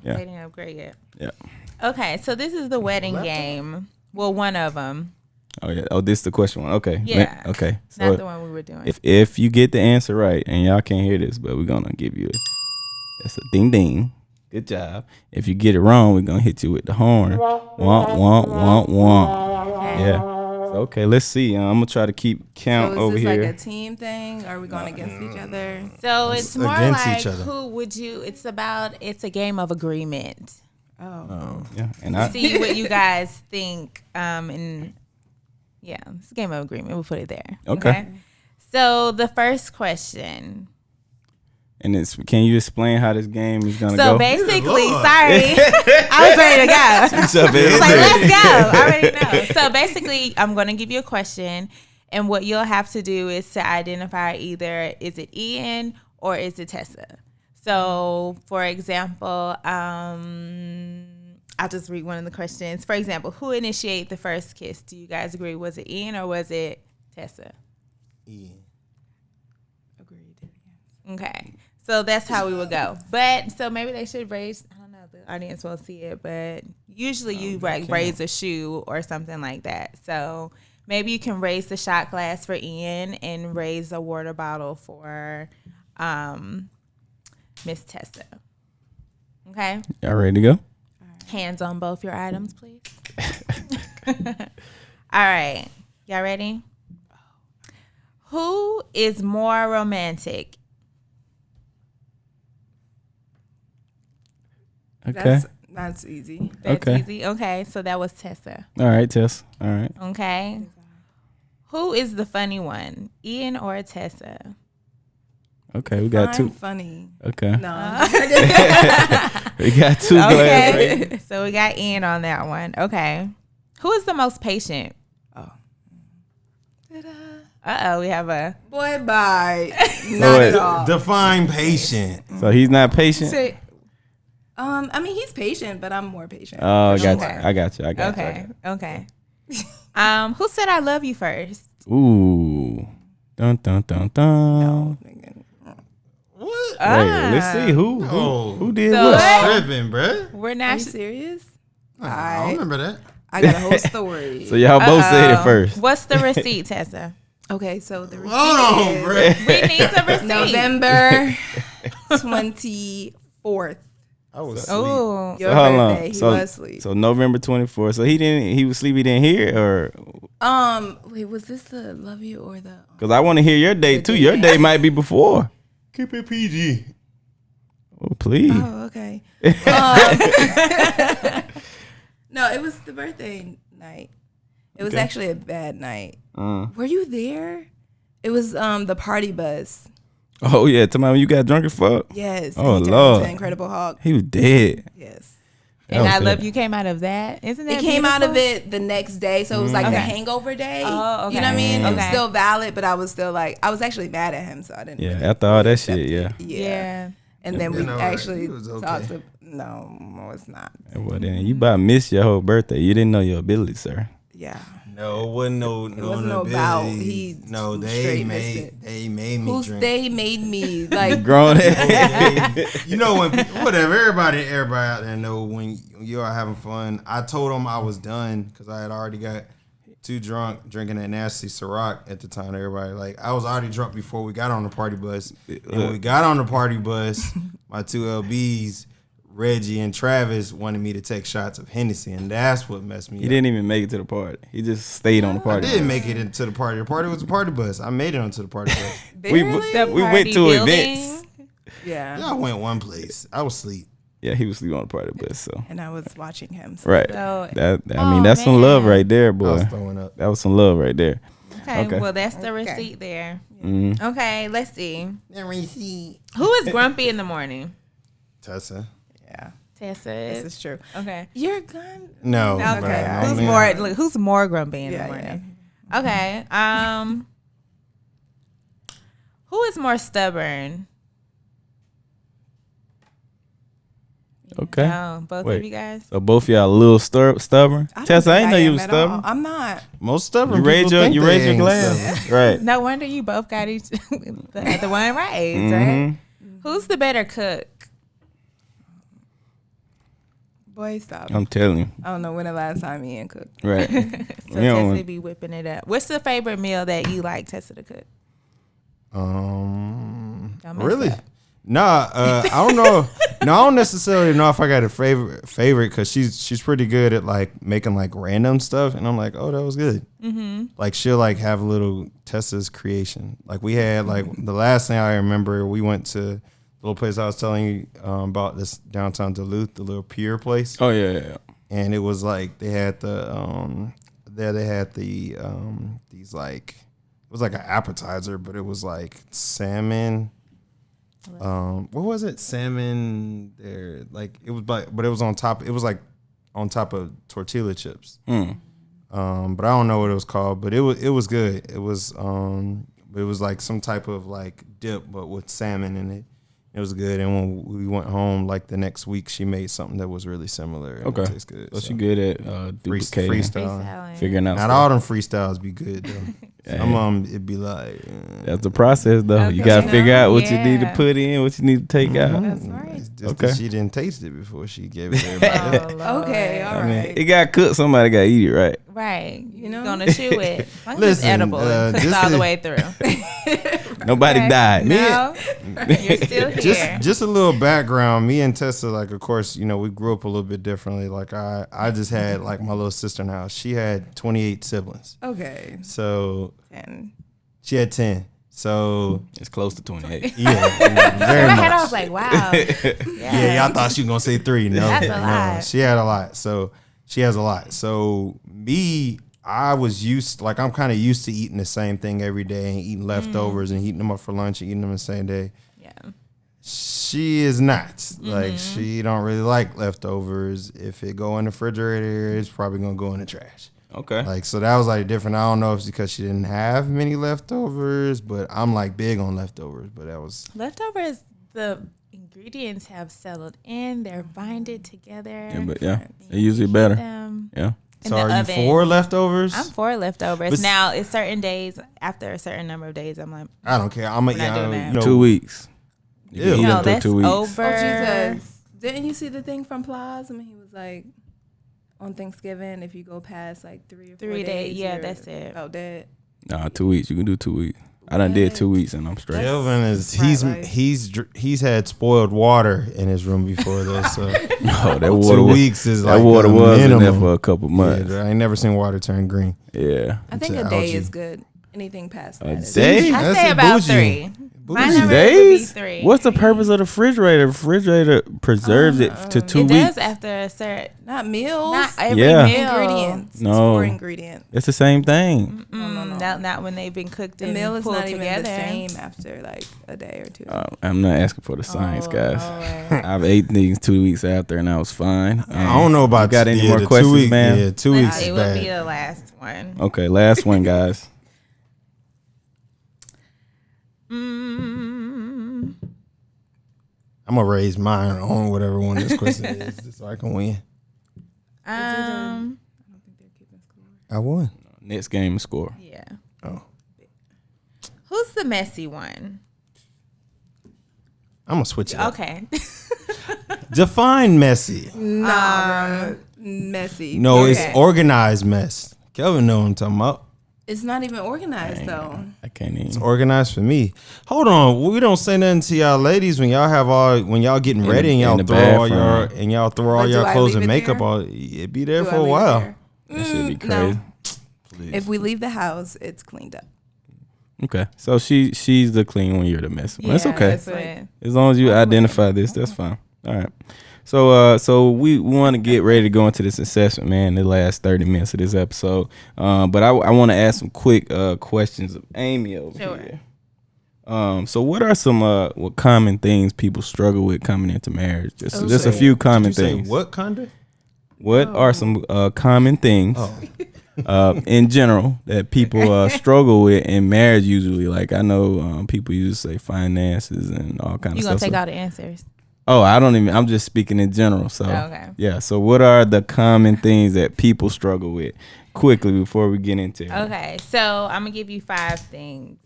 A: They didn't upgrade yet.
D: Yeah.
A: Okay, so this is the wedding game. Well, one of them.
D: Oh yeah. Oh, this is the question one. Okay.
A: Yeah.
D: Okay. So
A: Not the one we were doing.
D: if you get the answer right, and y'all can't hear this, but we're gonna give you that's a ding ding. Good job. If you get it wrong, we're gonna hit you with the horn. Womp womp womp womp. Yeah. So, okay, let's see. I'm gonna try to keep count
C: So
D: over
C: is this
D: here.
C: like a team thing? Are we going against each other?
A: So it's more
B: against
A: like
B: each other.
A: who would you? It's a game of agreement.
C: Oh.
D: Yeah. And I
A: See what you guys think. And yeah, it's a game of agreement. We'll put it there.
D: Okay.
A: So the first question.
D: and it's can you explain how this game is gonna
A: So
D: go?
A: basically,
B: Lord.
A: sorry, I was ready to go.
D: What's up,
A: It's
D: man?
A: like, let's go. I already know. So basically, I'm going to give you a question, and what you'll have to do is to identify either is it Ian or is it Tessa. So, for example, I'll just read one of the questions. For example, who initiated the first kiss? Do you guys agree? Was it Ian or was it Tessa?
B: Ian.
C: Agreed.
A: Okay. So that's how we would go. But so maybe they should raise, I don't know, the audience won't see it, but usually you like raise a shoe or something like that. So maybe you can raise the shot glass for Ian and raise a water bottle for Miss Tessa. Okay?
D: Y'all ready to go?
A: Hands on both your items, please. All right. Y'all ready? Who is more romantic?
D: Okay.
C: That's easy.
A: That's
D: Okay.
A: easy. Okay, so that was Tessa.
D: All right, Tess. All right.
A: Okay. Who is the funny one, Ian or Tessa?
D: Okay, we got
C: I'm
D: two.
C: funny.
D: Okay.
C: No.
D: We got two glasses.
A: Okay. So we got Ian on that one. Okay. Who is the most patient? Uh-oh, we have a...
C: Boy, bye. Not
D: wait.
C: at all.
B: Define patient.
D: So he's not patient?
C: I mean, he's patient, but I'm more patient.
D: Oh, I got
A: Okay.
D: you. I got you. I got
A: Okay. Who said I love you first?
D: you. Ooh. Dun dun dun dun.
B: What?
D: Wait, let's see who did
A: So-
D: what.
B: Tripping, bruh.
A: We're
C: Are
A: not...
C: you serious?
B: I don't remember that.
C: I got a whole story.
D: So y'all both said it first.
A: What's the receipt, Tessa?
C: Okay, so the receipt
B: Hold on,
C: is
B: bruh.
A: We need the receipt.
C: November 24th.
B: I was asleep.
A: Oh,
C: Your
D: Hold
C: birthday.
D: on.
C: He
D: So,
C: was asleep.
D: so November 24th. So he was asleep. He didn't hear it, or
C: Wait, was this the love you or the?
D: because I want to hear your date too. Your date might be before.
B: Keep it PG.
D: Oh please.
C: Oh, okay. No, it was the birthday night. It was
D: Okay.
C: actually a bad night. Were you there? It was the party bus.
D: Oh yeah, tell me when you got drunk as fuck.
C: Yes.
D: Oh,
C: and he turned
D: Lord.
C: into Incredible Hulk.
D: He was dead.
C: Yes.
A: And
D: That
A: I
D: was
A: Love
D: it.
A: You came out of that. Isn't that
C: It came out of
A: beautiful?
C: it the next day, so it was like the
A: Okay.
C: hangover day.
A: Oh,
C: You know what I
A: okay.
C: mean? It was
A: Okay.
C: still valid, but I was still like, I was actually mad at him, so I didn't.
D: Yeah,
C: really
D: after all that
C: accept
D: shit,
C: it.
D: yeah.
A: Yeah.
C: And then we
B: You know,
C: actually
B: it was okay.
C: talked. No, it's not.
D: Well, then you about missed your whole birthday. You didn't know your ability, sir.
C: Yeah.
B: No, it wasn't no
C: wasn't no about. He
B: no, they
C: straight missed
B: made
C: it.
B: they made me
C: Who's
B: drink.
C: they made me like?
D: Grown ass.
B: You know when whatever everybody out there know when you are having fun. I told them I was done because I had already got too drunk drinking that nasty Ciroc at the time. Everybody like I was already drunk before we got on the party bus. And when we got on the party bus, my two LBs, Reggie and Travis, wanted me to take shots of Hennessy, and that's what messed me
D: He
B: up.
D: didn't even make it to the party. He just stayed on the
B: I
D: party.
B: didn't make it into the party. The party was a party bus. I made it onto the party bus.
D: We
C: Barely?
D: we went
A: Party
D: to
A: building.
D: events.
C: Yeah.
B: Yeah, I went one place. I was asleep.
D: Yeah, he was sleeping on the party bus. So
C: And I was watching him. So.
D: right,
A: So-
D: that I
A: Oh,
D: mean that's some love
A: man.
D: right there,
B: I was
D: boy.
B: throwing up.
D: That was some love right there.
A: Okay,
D: Okay.
A: well, that's the receipt there.
D: Mhm.
A: Okay, let's see.
B: The receipt.
A: Who is grumpy in the morning?
B: Tessa.
C: Yeah.
A: Tessa
C: This
A: is.
C: is true.
A: Okay.
C: You're gone.
B: No.
A: Okay.
B: no,
A: Who's
B: man.
A: more? Look, who's more grumpy in
C: Yeah,
A: the morning? Okay. Who is more stubborn?
D: Okay.
A: No, both
D: Wait.
A: of you guys.
D: So both y'all a little stubborn.
C: I don't
D: Tessa, I
C: think
D: didn't know you
C: am
D: was
C: at all.
D: stubborn.
C: I'm not.
B: Most stubborn
D: You raised
B: people
D: your
B: think
D: you
B: they
D: raised your
B: ain't
D: glass.
B: stubborn.
D: Right.
A: No wonder you both got each the other one raised,
D: Mhm.
A: right? Who's the better cook?
C: Boy, stop.
D: I'm telling you.
C: I don't know when the last time Ian cooked.
D: Right.
A: So
D: We don't-
A: Tessa be whipping it up. What's the favorite meal that you like Tessa to cook? Don't mess
B: Really?
A: up.
B: Nah, I don't know. No, I don't necessarily know if I got a favorite because she's pretty good at like making like random stuff, and I'm like, oh, that was good. Mm-hmm. Like she'll like have a little Tessa's creation. Like we had like the last thing I remember, we went to the little place I was telling you about, this downtown Duluth, the little pier place,
D: Oh yeah.
B: and it was like they had the these like it was like an appetizer, but it was like salmon. What was it? Salmon there, like it was, but it was on top. It was like on top of tortilla chips.
D: Mm.
B: But I don't know what it was called. But it was good. It was like some type of like dip, but with salmon in it. It was good. And when we went home, like the next week, she made something that was really similar. And
D: Okay.
B: it tastes good.
D: So she good at duplicating,
B: freestyle.
A: Freestyling.
D: figuring out.
B: Not
D: stuff.
B: all them freestyles be good though.
D: Yeah.
B: Some it'd be like.
D: That's the process, though. You
A: Okay.
D: gotta figure out what you need to
A: Yeah.
D: put in, what you need to take out.
A: That's right.
B: It's just
D: Okay.
B: that she didn't taste it before she gave it to everybody else.
A: Oh, Lord.
C: Okay, all
D: I mean,
C: right.
D: it got cooked. Somebody got to eat it, right?
A: Right. You
C: know?
A: gonna chew it. As long as it's
B: Listen,
A: edible. It cooks
B: just
A: all the
B: to-
A: way through.
D: Nobody
A: Okay.
D: died.
A: No, you're still here.
B: Just a little background. Me and Tessa, like, of course, you know, we grew up a little bit differently. Like, I just had like my little sister now. She had 28 siblings,
C: Okay.
B: so
C: And
B: she had 10. So
D: It's close to 28.
B: yeah,
A: In
B: very
A: my head, I
B: much.
A: was like, wow.
B: Yeah, y'all thought she was gonna say 3. No,
A: That's a
B: no,
A: lot.
B: she had a lot. So she has a lot. So me, I was used, like, I'm kind of used to eating the same thing every day and eating leftovers and heating them up for lunch and eating them the same day.
A: Yeah.
B: She is not. Like, she don't really like leftovers. If it go in the refrigerator, it's probably gonna go in the trash.
D: Okay.
B: Like, so that was like different. I don't know if it's because she didn't have many leftovers, but I'm like big on leftovers. But that was
A: Leftovers, the ingredients have settled in. They're binded together.
D: Yeah, but yeah, it's usually better.
A: Them
D: Yeah.
A: in
B: so.
A: the
B: Are
A: oven.
B: you for leftovers?
A: I'm for leftovers.
B: But-
A: Now, it's certain days, after a certain number of days, I'm like,
B: I don't care. I'm a,
A: We're not doing that.
B: you know,
D: 2 weeks. You
B: Ew.
D: can eat
A: no,
D: up to
A: that's
D: 2 weeks.
A: over.
C: oh Jesus, didn't you see the thing from Plaza when he was like on Thanksgiving? If you go past like 3 or 4
A: 3 days,
C: days,
A: yeah,
C: you're
A: that's it.
C: about dead.
D: Nah, 2 weeks. You can do 2 weeks. I done did 2 weeks and I'm straight.
B: Kelvin is
C: Right,
B: he's had spoiled water in his room before this. So
D: No, that water
B: 2
D: was,
B: weeks is
D: that
B: like
D: water
B: a
D: was in there
B: minimum.
D: for a couple months.
B: Yeah, I ain't never seen water turn green.
D: Yeah.
C: I think
B: It's
C: a day
B: algae.
C: is good. Anything past
D: A
C: that is
D: day?
A: I
B: That's
A: say
B: it,
A: about
B: bougie.
A: 3. My
B: Bougie.
A: number would be
D: Days?
A: 3.
D: What's the purpose of the refrigerator? The refrigerator preserves it to 2
A: It
D: weeks.
A: does after a certain.
C: Not meals.
A: Not every
D: Yeah.
A: meal.
C: Ingredients. It's
D: No.
C: 4 ingredients.
D: It's the same thing.
A: Not when they've been cooked
C: The
A: and
C: meal is
A: pulled
C: not even
A: together.
C: the same after like a day or 2.
D: I'm not asking for the science, guys.
A: Lord.
D: I've ate things 2 weeks after, and I was fine.
B: I don't know about
D: you got any
B: yeah,
D: more
B: the
D: questions,
B: 2 weeks,
D: man?
B: Yeah, 2 weeks
A: It
B: is
A: would be
B: bad.
A: the last one.
D: Okay, last one, guys.
B: I'm gonna raise mine on whatever one this question is, just so I can win. I won.
D: Next game score.
A: Yeah.
B: Oh,
A: Who's the messy one?
B: I'm gonna switch it up.
A: Okay.
B: Define messy.
C: Messy.
B: No,
A: Okay.
B: it's organized mess. Kelvin know what I'm talking about.
C: It's not even organized though.
D: I can't even.
B: It's organized for me. Hold on, we don't say nothing to y'all ladies when y'all getting ready and y'all
D: the
B: throw all
D: bathroom.
B: your
C: But do
B: your
C: I
B: clothes
C: leave
B: and
C: it
B: makeup
C: there?
B: all it be there
C: Do
B: for
C: I
B: a
C: leave it
B: while.
C: there?
D: That should be crazy.
C: No.
B: Please.
C: If we leave the house, it's cleaned up.
D: Okay, so she's the clean one. You're the messy one. That's okay.
A: That's what,
D: As long as you identify this, that's fine. All right. So we want to get ready to go into this assessment, man. The last 30 minutes of this episode. But I want to ask some quick questions of Amie over
A: Sure.
D: here. So what are some what common things people struggle with coming into marriage? Just a few common
B: Did you say
D: things.
B: what kinda?
D: What are some common things
B: Oh.
D: in general that people struggle with in marriage usually? Like I know people usually say finances and all kind
A: you
D: of
A: gonna
D: stuff.
A: take all the answers.
D: Oh, I'm just speaking in general. So
A: Okay.
D: yeah. So what are the common things that people struggle with quickly before we get into it?
A: Okay, so I'm gonna give you 5 things.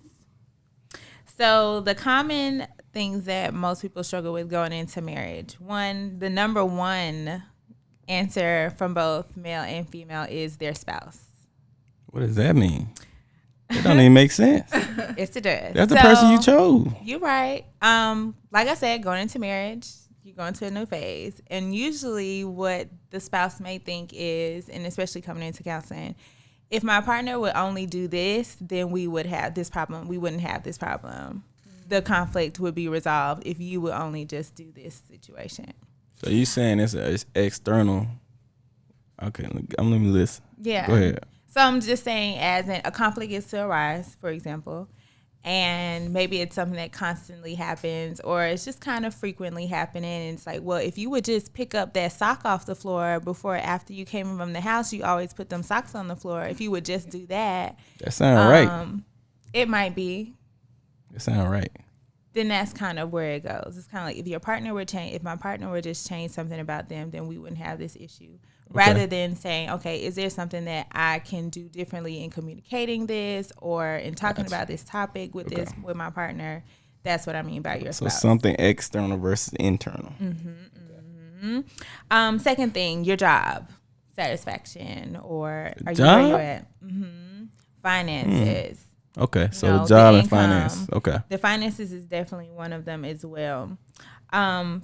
A: So the common things that most people struggle with going into marriage. The number one answer from both male and female is their spouse.
D: What does that mean? It don't even make sense.
A: It's the does.
D: That's the person you chose.
A: You're right. Like I said, going into marriage, you go into a new phase, and usually what the spouse may think is, and especially coming into counseling, if my partner would only do this, then we would have this problem. We wouldn't have this problem. The conflict would be resolved if you would only just do this situation.
D: So you saying it's external? Okay, let me listen.
A: Yeah.
D: Go ahead.
A: So I'm just saying, as in a conflict is to arise, for example, and maybe it's something that constantly happens, or it's just kind of frequently happening. And it's like, well, if you would just pick up that sock off the floor before, after you came from the house, you always put them socks on the floor. If you would just do that,
D: That sound right.
A: it might be.
D: That sound right.
A: Then that's kind of where it goes. It's kind of like if my partner would just change something about them, then we wouldn't have this issue. Rather than saying, okay, is there something that I can do differently in communicating this or in talking about this topic with with my partner? That's what I mean by your
D: So
A: spouse.
D: something external versus internal.
A: Second thing, your job satisfaction, or are you
D: Job?
A: where you at? Finances.
D: Okay, so
A: No,
D: the job
A: the
D: and finance.
A: income.
D: Okay.
A: The finances is definitely one of them as well.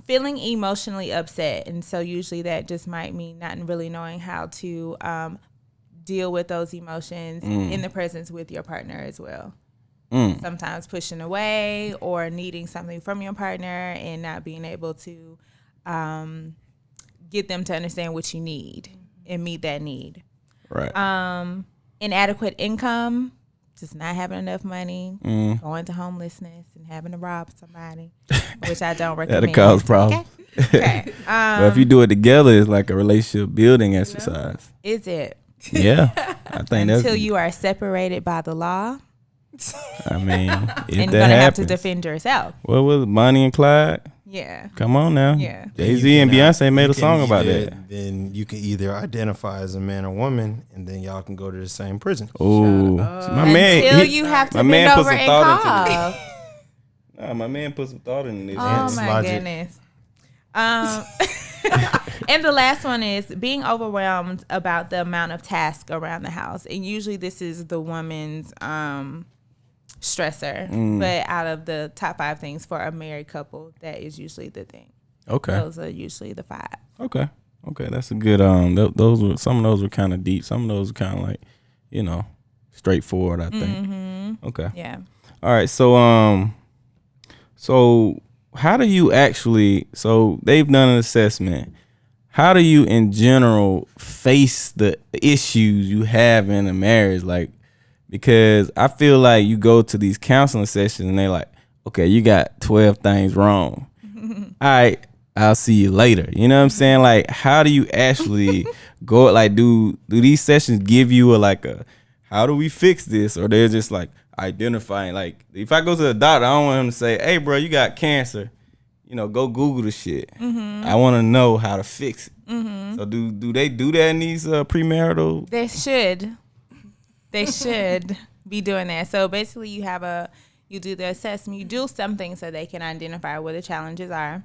A: Feeling emotionally upset. And so usually that just might mean not really knowing how to deal with those emotions in the presence with your partner as well. Sometimes pushing away or needing something from your partner and not being able to get them to understand what you need and meet that need.
D: Right.
A: Inadequate income. Just not having enough money, going to homelessness and having to rob somebody, which I don't recommend.
D: That'll cause problems.
A: Okay.
D: But if you do it together, it's like a relationship building exercise.
A: Is it?
D: Yeah. I think
A: Until
D: that's.
A: you are separated by the law
D: I mean, if
A: and
D: that
A: you're going to have
D: happens.
A: to defend yourself.
D: What was it, Bonnie and Clyde?
A: Yeah.
D: Come on now.
A: Yeah.
D: Jay-Z and Beyonce made a song about that.
B: Then you can either identify as a man or woman, and then y'all can go to the same prison.
D: Oh, my man.
A: Until you have to
D: my
A: bend
D: man put
A: over
D: some
A: and
D: thought
A: cough.
D: Nah, my man put some thought into this.
A: Oh
B: It's
A: my
B: logic.
A: goodness. And the last one is being overwhelmed about the amount of tasks around the house. And usually this is the woman's stressor. But out of the top 5 things for a married couple, that is usually the thing.
D: Okay.
A: Those are usually the 5.
D: Okay. That's a good. Those were some of those were kind of deep. Some of those were kind of like, straightforward. I think. Okay.
A: Yeah.
D: All right. So So how do you actually? So they've done an assessment. How do you, in general, face the issues you have in a marriage? Like, because I feel like you go to these counseling sessions and they're like, okay, you got 12 things wrong. All right, I'll see you later. You know what I'm saying? Like, how do you actually go? Like, do these sessions give you a how do we fix this? Or they're just like identifying, like, if I go to the doctor, I don't want him to say, hey, bro, you got cancer. You know, go Google the shit. I want to know how to fix it. So do they do that in these premarital?
A: They should. They should be doing that. So basically, you do the assessment. You do something so they can identify where the challenges are.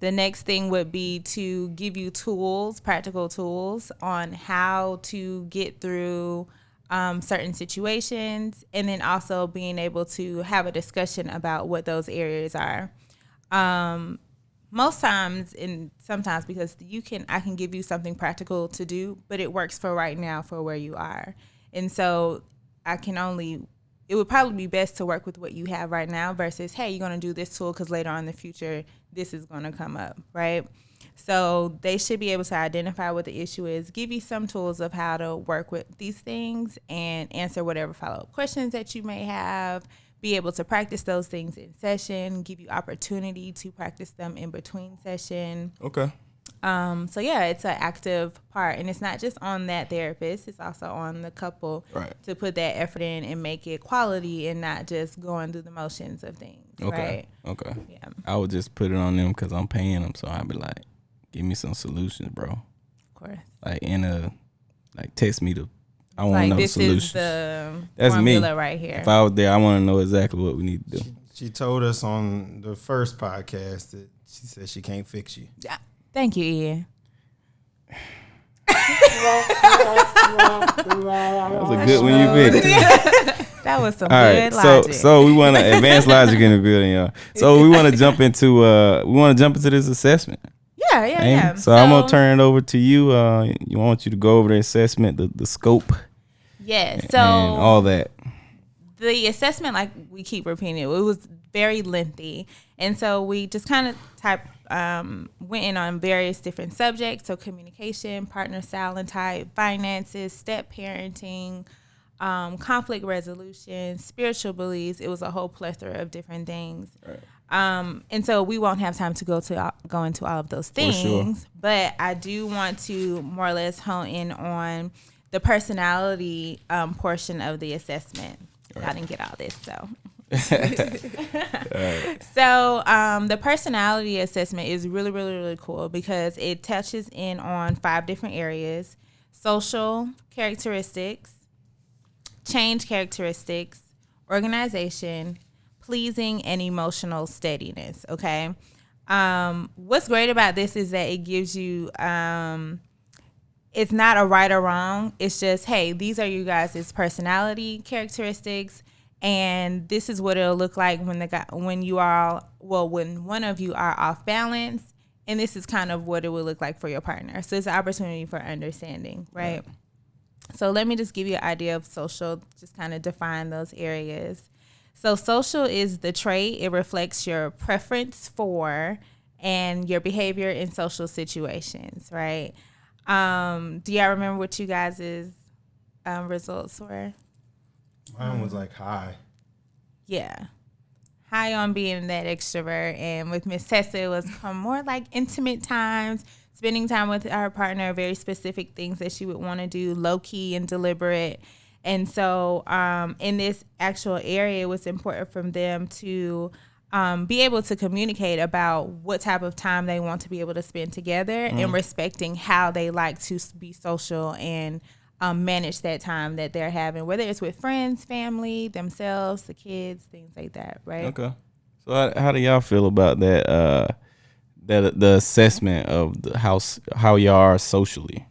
A: The next thing would be to give you tools, practical tools on how to get through certain situations, and then also being able to have a discussion about what those areas are. Most times and sometimes, because I can give you something practical to do, but it works for right now for where you are. And so it would probably be best to work with what you have right now versus, hey, you're going to do this tool because later on in the future, this is going to come up, right? So they should be able to identify what the issue is, give you some tools of how to work with these things and answer whatever follow-up questions that you may have, be able to practice those things in session, give you opportunity to practice them in between session.
D: Okay.
A: So yeah, it's an active part, and it's not just on that therapist, it's also on the couple to put that effort in and make it quality and not just going through the motions of things.
D: Okay.
A: Right?
D: Okay.
A: Yeah.
D: I would just put it on them because I'm paying them, so I'd be like, give me some solutions, bro.
A: Of course.
D: Text me I want to know the solutions.
A: Is the
D: That's
A: formula
D: me
A: right here.
D: If I was there, I want to know exactly what we need to do.
B: She told us on the first podcast that she said she can't fix you.
A: Thank you, Ian.
D: That was a good one you picked.
A: That was some
D: All
A: good
D: right,
A: logic.
D: so we want to advance logic in the building, y'all. So we want to jump into this assessment.
A: Yeah.
D: So I'm gonna turn it over to you. I want you to go over the assessment, the scope.
A: Yeah. So
D: and all that.
A: The assessment, like we keep repeating it was very lengthy, and so we just kind of went in on various different subjects. So communication, partner style and type, finances, step parenting, conflict resolution, spiritual beliefs. It was a whole plethora of different things. Right. And so we won't have time to go into all of those things,
D: sure.
A: But I do want to more or less hone in on the personality portion of the assessment. Right. I didn't get all this, so. Right. So the personality assessment is really, really, really cool because it touches in on 5 different areas: social characteristics, change characteristics, organization, pleasing, and emotional steadiness. Okay. What's great about this is that it gives you it's not a right or wrong. It's just, hey, these are you guys' personality characteristics, and this is what it'll look like when one of you are off balance, and this is kind of what it will look like for your partner. So it's an opportunity for understanding, right? So let me just give you an idea of social, just kind of define those areas. So social is the trait. It reflects your preference for and your behavior in social situations, right? Do y'all remember what you guys' results were?
B: Mine was like high.
A: Yeah. High on being that extrovert. And with Miss Tessa, it was more like intimate times, spending time with our partner, very specific things that she would want to do, low-key and deliberate. And so in this actual area, it was important for them to be able to communicate about what type of time they want to be able to spend together and respecting how they like to be social and manage that time that they're having, whether it's with friends, family, themselves, the kids, things like that, right?
D: Okay. So how do y'all feel about that, the assessment of how y'all are socially?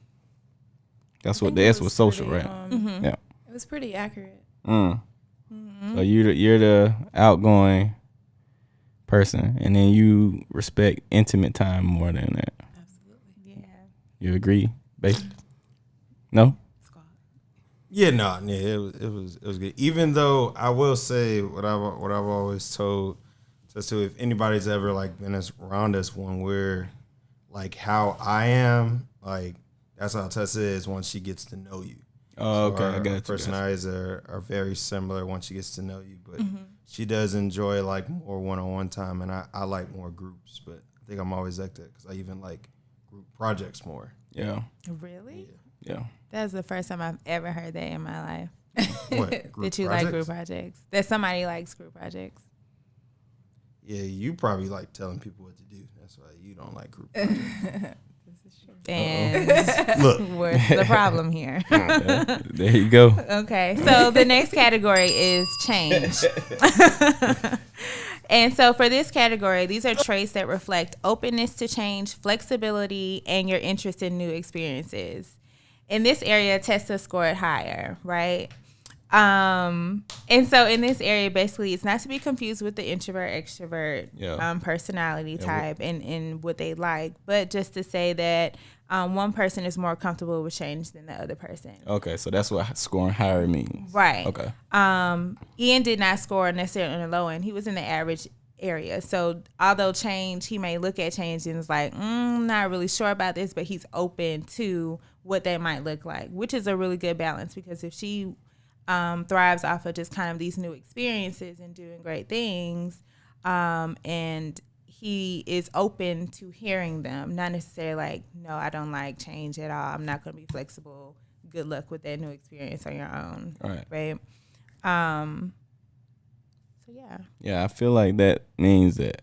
D: That's what social,
C: pretty,
D: right?
C: Yeah. It was pretty accurate.
D: So you're the outgoing person, and then you respect intimate time more than that.
C: Absolutely.
A: Yeah.
D: You agree, babe? No?
B: Yeah, it was good. Even though I will say what I've always told So if anybody's ever like been around us when we're like how I am, like that's how Tessa is once she gets to know you.
D: Oh, okay.
B: Our,
D: I got you.
B: our personalities are very similar once she gets to know you, but
A: Mm-hmm.
B: she does enjoy like more one-on-one time, and I like more groups. But I think I'm always like that because I even like group projects more.
D: Yeah.
A: Really?
D: Yeah.
A: That's the first time I've ever heard that in my life.
B: What group
A: That you
B: projects?
A: like group projects. That somebody likes group projects.
B: Yeah, you probably like telling people what to do. That's why you don't like group projects.
A: And
B: Look,
A: what's the problem here?
D: Yeah. There you go.
A: Okay, so the next category is change. And so for this category, these are traits that reflect openness to change, flexibility, and your interest in new experiences. In this area, Tessa scored higher, right? And so in this area, basically, it's not to be confused with the introvert extrovert personality type and what they like, but just to say that one person is more comfortable with change than the other person.
D: Okay, so that's what scoring higher means.
A: Right.
D: Okay.
A: Ian did not score necessarily on the low end. He was in the average area. So although change, he may look at change and is like, not really sure about this, but he's open to what that might look like, which is a really good balance because if she thrives off of just kind of these new experiences and doing great things, and he is open to hearing them, not necessarily like, no, I don't like change at all. I'm not going to be flexible. Good luck with that new experience on your own.
D: All right.
A: Right. So yeah.
D: Yeah, I feel like that means that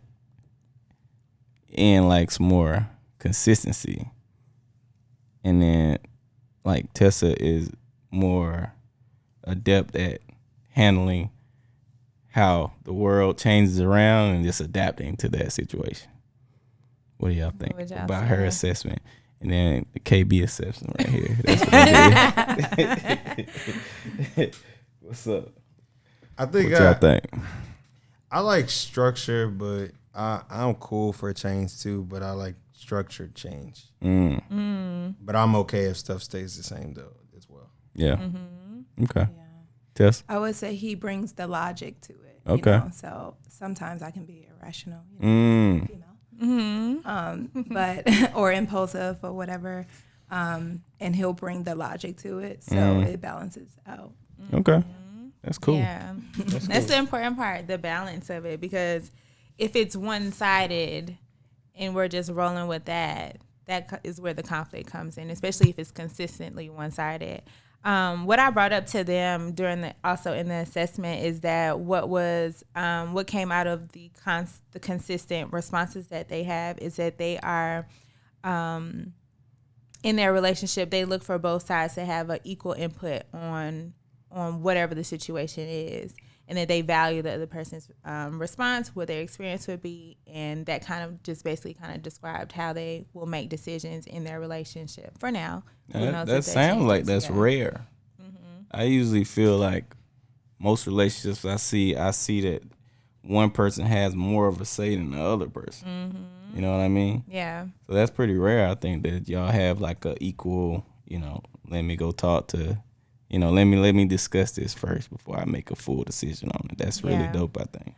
D: Ian likes more consistency. And then like Tessa is more adept at handling how the world changes around and just adapting to that situation. What do y'all think
A: would y'all
D: about her
A: say?
D: assessment? And then the KB assessment right here. That's what it is. What's up?
B: I think
D: What y'all think?
B: I like structure, but I'm cool for change too. But I like structured change. But I'm okay if stuff stays the same though as well.
D: Yeah.
A: Mm-hmm.
D: Okay.
C: Yeah.
D: Tess?
C: I would say he brings the logic to it.
D: Okay.
C: You know? So sometimes I can be irrational, you know, female.
A: Mm-hmm.
C: But or impulsive or whatever. And he'll bring the logic to it, so it balances out.
D: Okay. That's cool.
A: Yeah. That's the important part, the balance of it, because if it's one-sided and we're just rolling with that is where the conflict comes in, especially if it's consistently one-sided. What I brought up to them also in the assessment is that what came out of the consistent responses that they have is that they are in their relationship, they look for both sides to have an equal input on whatever the situation is, and that they value the other person's response, what their experience would be, and that kind of just basically kind of described how they will make decisions in their relationship for now.
D: That sounds like that's rare. I usually feel like most relationships I see that one person has more of a say than the other person. You know what I mean?
A: Yeah.
D: So that's pretty rare. I think that y'all have like a equal, let me go talk to, let me discuss this first before I make a full decision on it. That's really dope, I think.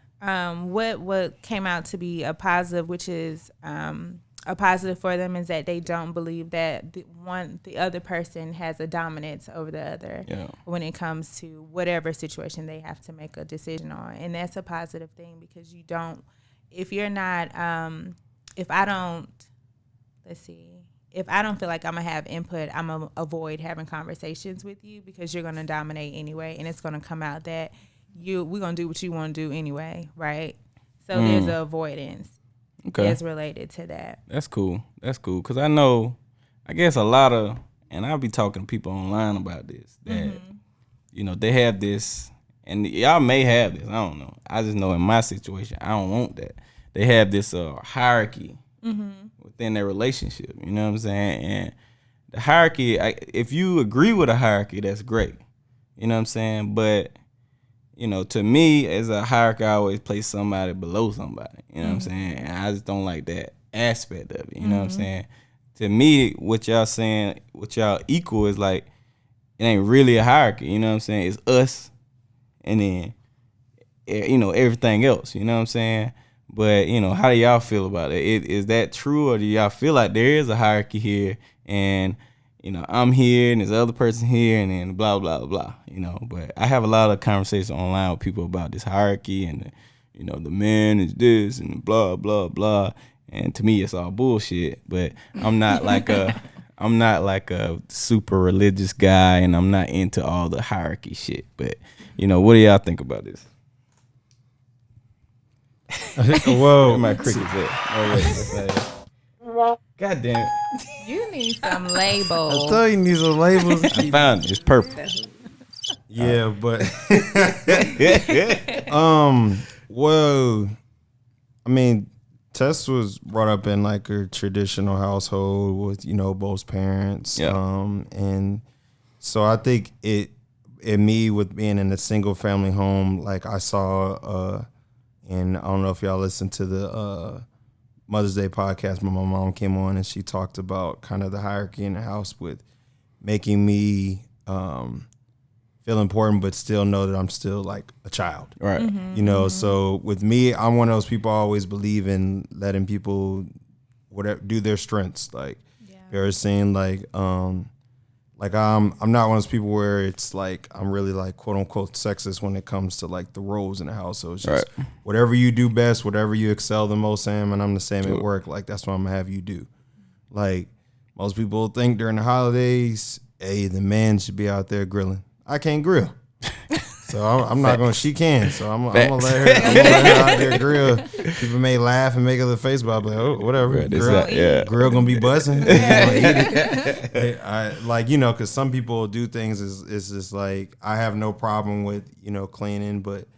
A: What came out to be a positive, which is a positive for them, is that they don't believe that the other person has a dominance over the other when it comes to whatever situation they have to make a decision on. And that's a positive thing because if I don't feel like I'm going to have input, I'm going to avoid having conversations with you because you're going to dominate anyway. And it's going to come out that we're going to do what you want to do anyway, right? So there's an avoidance that's related to that.
D: That's cool. Because I guess a lot of, and I'll be talking to people online about this, that, they have this, and y'all may have this, I don't know. I just know in my situation, I don't want that. They have this hierarchy within their relationship, you know what I'm saying? And the hierarchy, if you agree with a hierarchy, that's great. You know what I'm saying? But, to me, as a hierarchy, I always place somebody below somebody. You know what I'm saying? And I just don't like that aspect of it. You know what I'm saying? To me, what y'all saying, what y'all equal is like, it ain't really a hierarchy. You know what I'm saying? It's us and then, everything else. You know what I'm saying? But how do y'all feel about it? Is that true, or do y'all feel like there is a hierarchy here, and I'm here and there's other person here, and then blah blah blah. But I have a lot of conversations online with people about this hierarchy, and the man is this and blah blah blah. And to me, it's all bullshit. But I'm not like a super religious guy, and I'm not into all the hierarchy shit. But what do y'all think about this?
B: Whoa,
D: Where my crickets at? Oh wait, God damn it!
A: You need some labels.
B: I thought you need some labels.
D: I found it. It's purple.
B: Yeah, but whoa. I mean, Tess was brought up in like a traditional household with both parents.
D: Yeah.
B: And so I think me with being in a single family home, like I saw and I don't know if y'all listened to the Mother's Day podcast, but my mom came on and she talked about kind of the hierarchy in the house with making me feel important, but still know that I'm still like a child.
D: Right.
A: Mm-hmm.
B: So with me, I'm one of those people I always believe in letting people do their strengths. Like, you ever seen like I'm not one of those people where it's like I'm really like quote unquote sexist when it comes to like the roles in the house. So it's just whatever you do best, whatever you excel the most, Sam, and I'm the same at work. Like that's what I'm gonna have you do. Like most people think during the holidays, hey, the man should be out there grilling. I can't grill. So I'm not going to, she can. So I'm going to let her out there grill. People may laugh and make other face, but I'll be like, oh, whatever. Grill going to be buzzing. Because some people do things is just like, I have no problem with, cleaning, but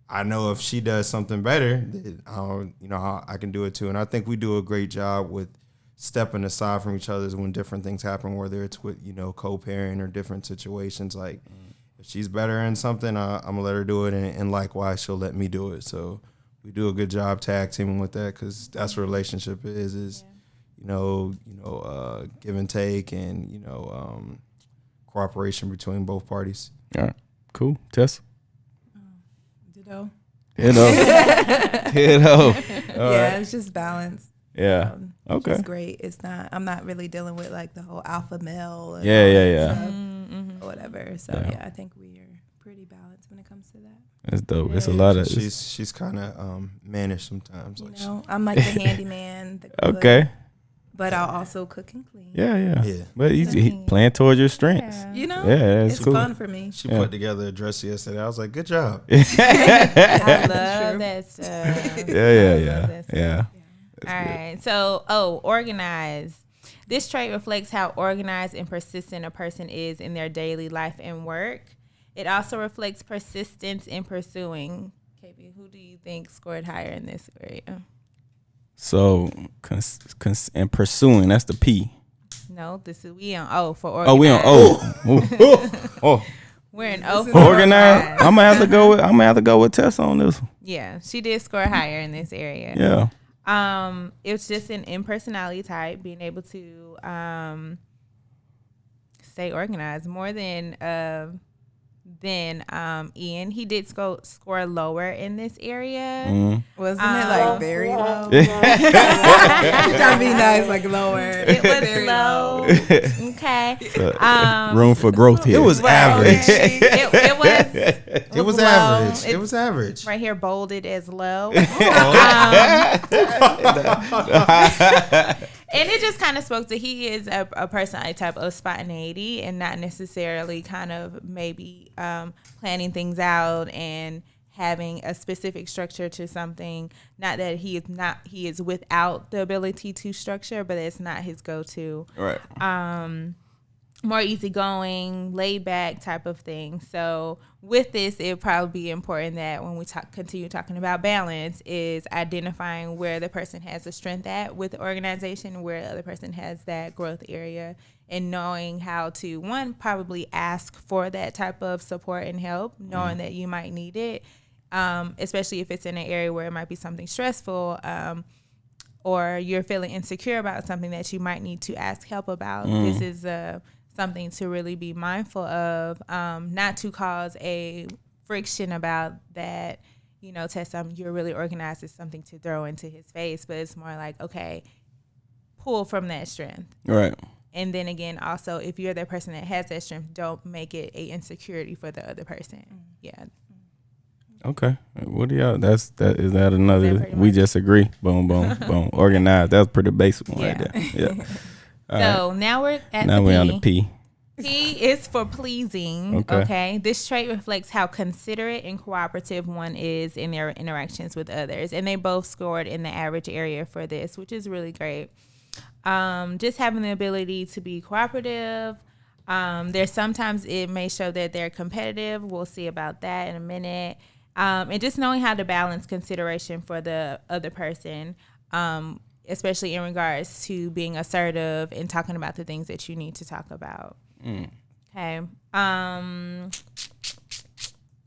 B: I know if she does something better, I can do it too. And I think we do a great job with stepping aside from each other when different things happen, whether it's with, co-parent or different situations. Like, if she's better in something, I'm going to let her do it, and likewise, she'll let me do it. So we do a good job tag teaming with that, because that's what a relationship is give and take and, cooperation between both parties.
D: All right. Cool. Tess?
C: Ditto.
D: It's
C: just balance.
D: Yeah. Okay.
C: It's great. I'm not really dealing with like the whole alpha male. And
A: Mm-hmm.
C: or whatever. So I think we are pretty balanced when it comes to that.
D: That's dope. It's a lot of.
B: She's kind of mannish sometimes.
C: I'm like the handyman. The cook,
D: okay.
C: But I'll also cook and clean.
D: Yeah. But he's playing towards your strengths.
C: Yeah.
D: It's
C: It's
D: cool.
C: fun for me.
B: She put together a dress yesterday. I was like, good job.
A: I love that stuff.
D: Yeah.
A: All right. So, organize. This trait reflects how organized and persistent a person is in their daily life and work. It also reflects persistence in pursuing. KB, who do you think scored higher in this area?
D: So, and pursuing, that's the P.
A: No, we on O for organized.
D: Oh, we on O.
A: We're in O for
D: organized. I'm gonna have to go with Tessa on this one.
A: Yeah, she did score higher in this area.
D: Yeah.
A: It's just an impersonality type, being able to stay organized more than Ian. He did score lower in this area.
C: Wasn't it like very low? Trying to be nice, like lower.
A: It was low. Okay.
D: Room for growth here.
B: It was average.
A: It was low.
B: Average. It was average.
A: Right here, bolded as low. And it just kind of spoke to, he is a personality type of spontaneity and not necessarily kind of maybe planning things out and having a specific structure to something. Not that he is without the ability to structure, but it's not his go-to.
D: Right.
A: More easygoing, laid back type of thing. So with this, it would probably be important that when we continue talking about balance, is identifying where the person has a strength at with the organization, where the other person has that growth area, and knowing how to, one, probably ask for that type of support and help, knowing that you might need it, especially if it's in an area where it might be something stressful, or you're feeling insecure about something that you might need to ask help about. This is something to really be mindful of, not to cause a friction about that Tessa, you're really organized is something to throw into his face, but it's more like, okay, pull from that strength.
D: Right.
A: And then again, also, if you're that person that has that strength, don't make it a insecurity for the other person. Yeah.
D: Okay. What do y'all? Is that another? We
A: much?
D: just agree. Boom, boom, boom. Organized. That's pretty basic one right there. Yeah.
A: So now we're at
D: Now
A: the
D: we're
A: P.
D: on the P.
A: P is for pleasing.
D: Okay.
A: Okay. This trait reflects how considerate and cooperative one is in their interactions with others. And they both scored in the average area for this, which is really great. Just having the ability to be cooperative. There's sometimes it may show that they're competitive. We'll see about that in a minute. And just knowing how to balance consideration for the other person, especially in regards to being assertive and talking about the things that you need to talk about. Okay.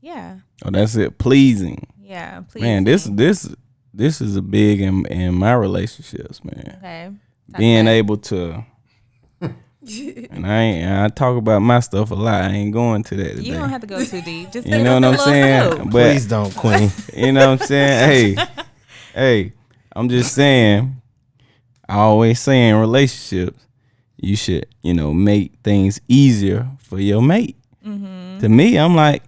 A: Yeah.
D: Oh, that's it. Pleasing.
A: Yeah. Pleasing.
D: Man, this is a big in my relationships, man.
A: Okay.
D: Being able to. And I talk about my stuff a lot. I ain't going to that today.
A: You don't have to go too deep. Just
D: you know what I'm saying? But
B: Please don't, Queen.
D: you know what I'm saying? Hey, I'm just saying. I always say in relationships, you should, make things easier for your mate. To me, I'm like,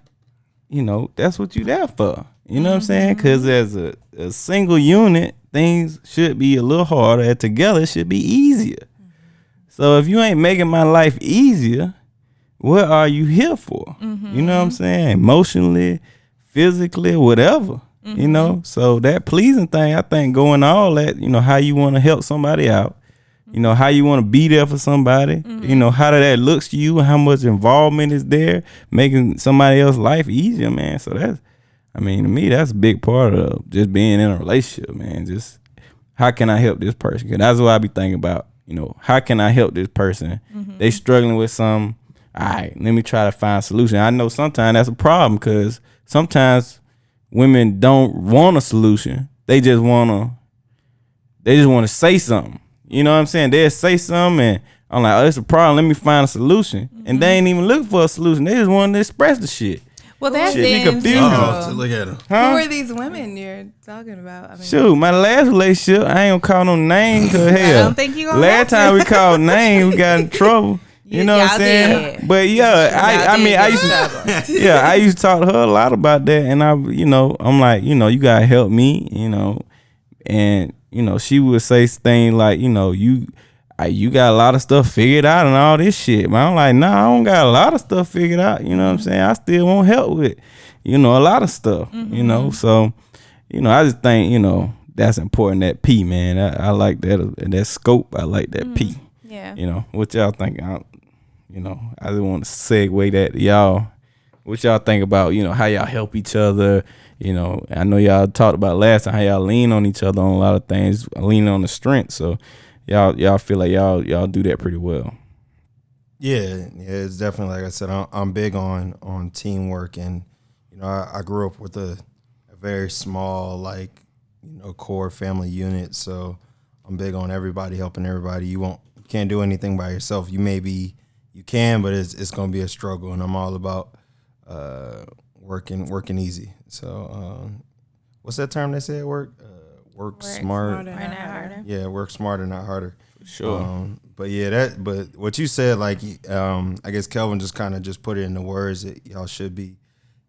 D: that's what you there for. You know what I'm saying? Because as a single unit, things should be a little harder. And together, it should be easier. So if you ain't making my life easier, what are you here for? You know what I'm saying? Emotionally, physically, whatever. So that pleasing thing, I think going all that, how you want to help somebody out, how you want to be there for somebody, how that looks to you and how much involvement is there, making somebody else's life easier, man. So to me, that's a big part of just being in a relationship, man. Just how can I help this person? Because that's what I be thinking about. How can I help this person? They struggling with some. All right, let me try to find a solution. I know sometimes that's a problem because sometimes women don't want a solution. They just want to say something. You know what I'm saying? They'll say something and I'm like, oh, it's a problem. Let me find a solution. And they ain't even looking for a solution. They just want to express the shit.
A: Well, that's
D: Shit,
A: in
D: be confused.
A: general.
B: Look at him.
C: Who are these women you're talking about?
D: Shoot, my last relationship, I ain't gonna call no name to hell.
A: I don't think you gonna
D: last time we called name, we got in trouble. You know what I'm saying?
A: Did.
D: But yeah, I used to talk to her a lot about that, and I'm like, you gotta help me, and she would say things like, you got a lot of stuff figured out and all this shit. But I'm like, nah, I don't got a lot of stuff figured out. You know what I'm saying? I still want help with, a lot of stuff, So, I just think, that's important, that P, man. I like that scope. I like that P.
A: Yeah.
D: What y'all think? I just want to segue that to y'all. What y'all think about, how y'all help each other? I know y'all talked about last time how y'all lean on each other on a lot of things, lean on the strength. So, y'all feel like y'all do that pretty well.
B: Yeah, it's definitely, like I said, I'm big on teamwork, and I grew up with a very small core family unit, so I'm big on everybody helping everybody. You can't do anything by yourself. You can, but it's gonna be a struggle, and I'm all about working easy. So what's that term they say at work? Work smart.
A: Not harder.
B: Yeah, work smarter, not harder.
D: Sure.
B: But what you said, I guess Kelvin just kind of just put it in the words that y'all should be.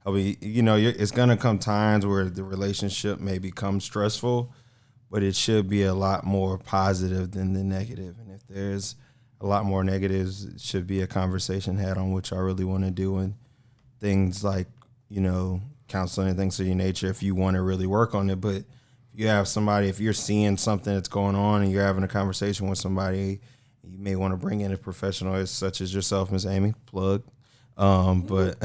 B: It's gonna come times where the relationship may become stressful, but it should be a lot more positive than the negative. And if there's a lot more negatives, it should be a conversation had on what y'all really want to do, and things like counseling and things of your nature if you want to really work on it. But you have somebody, if you're seeing something that's going on and you're having a conversation with somebody, you may want to bring in a professional such as yourself, Miss Amie, plug. But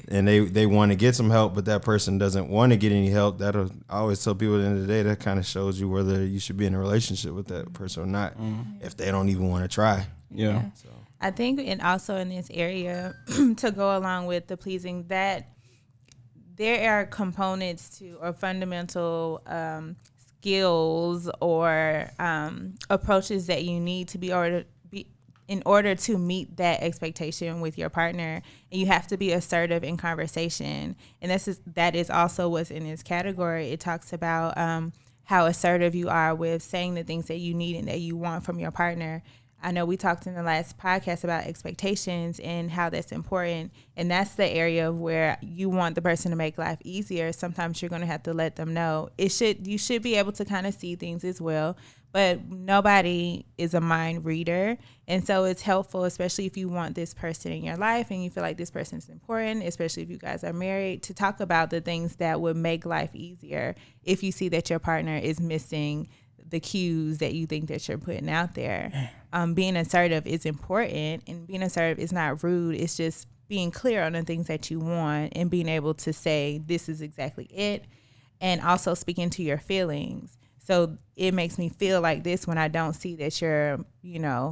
B: and they want to get some help, but that person doesn't want to get any help. I always tell people at the end of the day, that kind of shows you whether you should be in a relationship with that person or not, if they don't even want to try.
D: Yeah.
B: So.
A: I think, and also in this area, to go along with the pleasing, that there are components to or fundamental skills or approaches that you need to be in order to meet that expectation with your partner, and you have to be assertive in conversation. And that is also what's in this category. It talks about how assertive you are with saying the things that you need and that you want from your partner. I know we talked in the last podcast about expectations and how that's important. And that's the area of where you want the person to make life easier. Sometimes you're going to have to let them know. You should be able to kind of see things as well. But nobody is a mind reader. And so it's helpful, especially if you want this person in your life and you feel like this person is important, especially if you guys are married, to talk about the things that would make life easier if you see that your partner is missing the cues that you think that you're putting out there. Being assertive is important, and being assertive is not rude. It's just being clear on the things that you want and being able to say, this is exactly it, and also speaking to your feelings. So it makes me feel like this when I don't see that you're,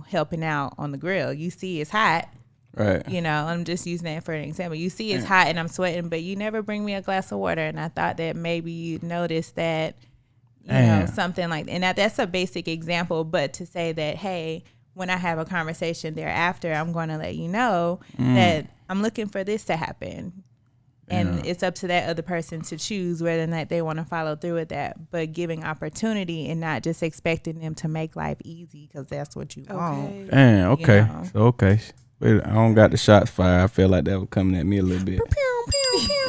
A: helping out on the grill. You see it's hot.
D: Right.
A: I'm just using that for an example. You see it's hot and I'm sweating, but you never bring me a glass of water. And I thought that maybe you'd notice that, something like that. And that's a basic example. But to say that, hey, when I have a conversation thereafter, I'm going to let you know that I'm looking for this to happen. And it's up to that other person to choose whether or not they want to follow through with that, but giving opportunity and not just expecting them to make life easy because that's what you want.
D: Damn, okay. So, okay. Wait, I don't got the shots fired. I feel like that was coming at me a little bit.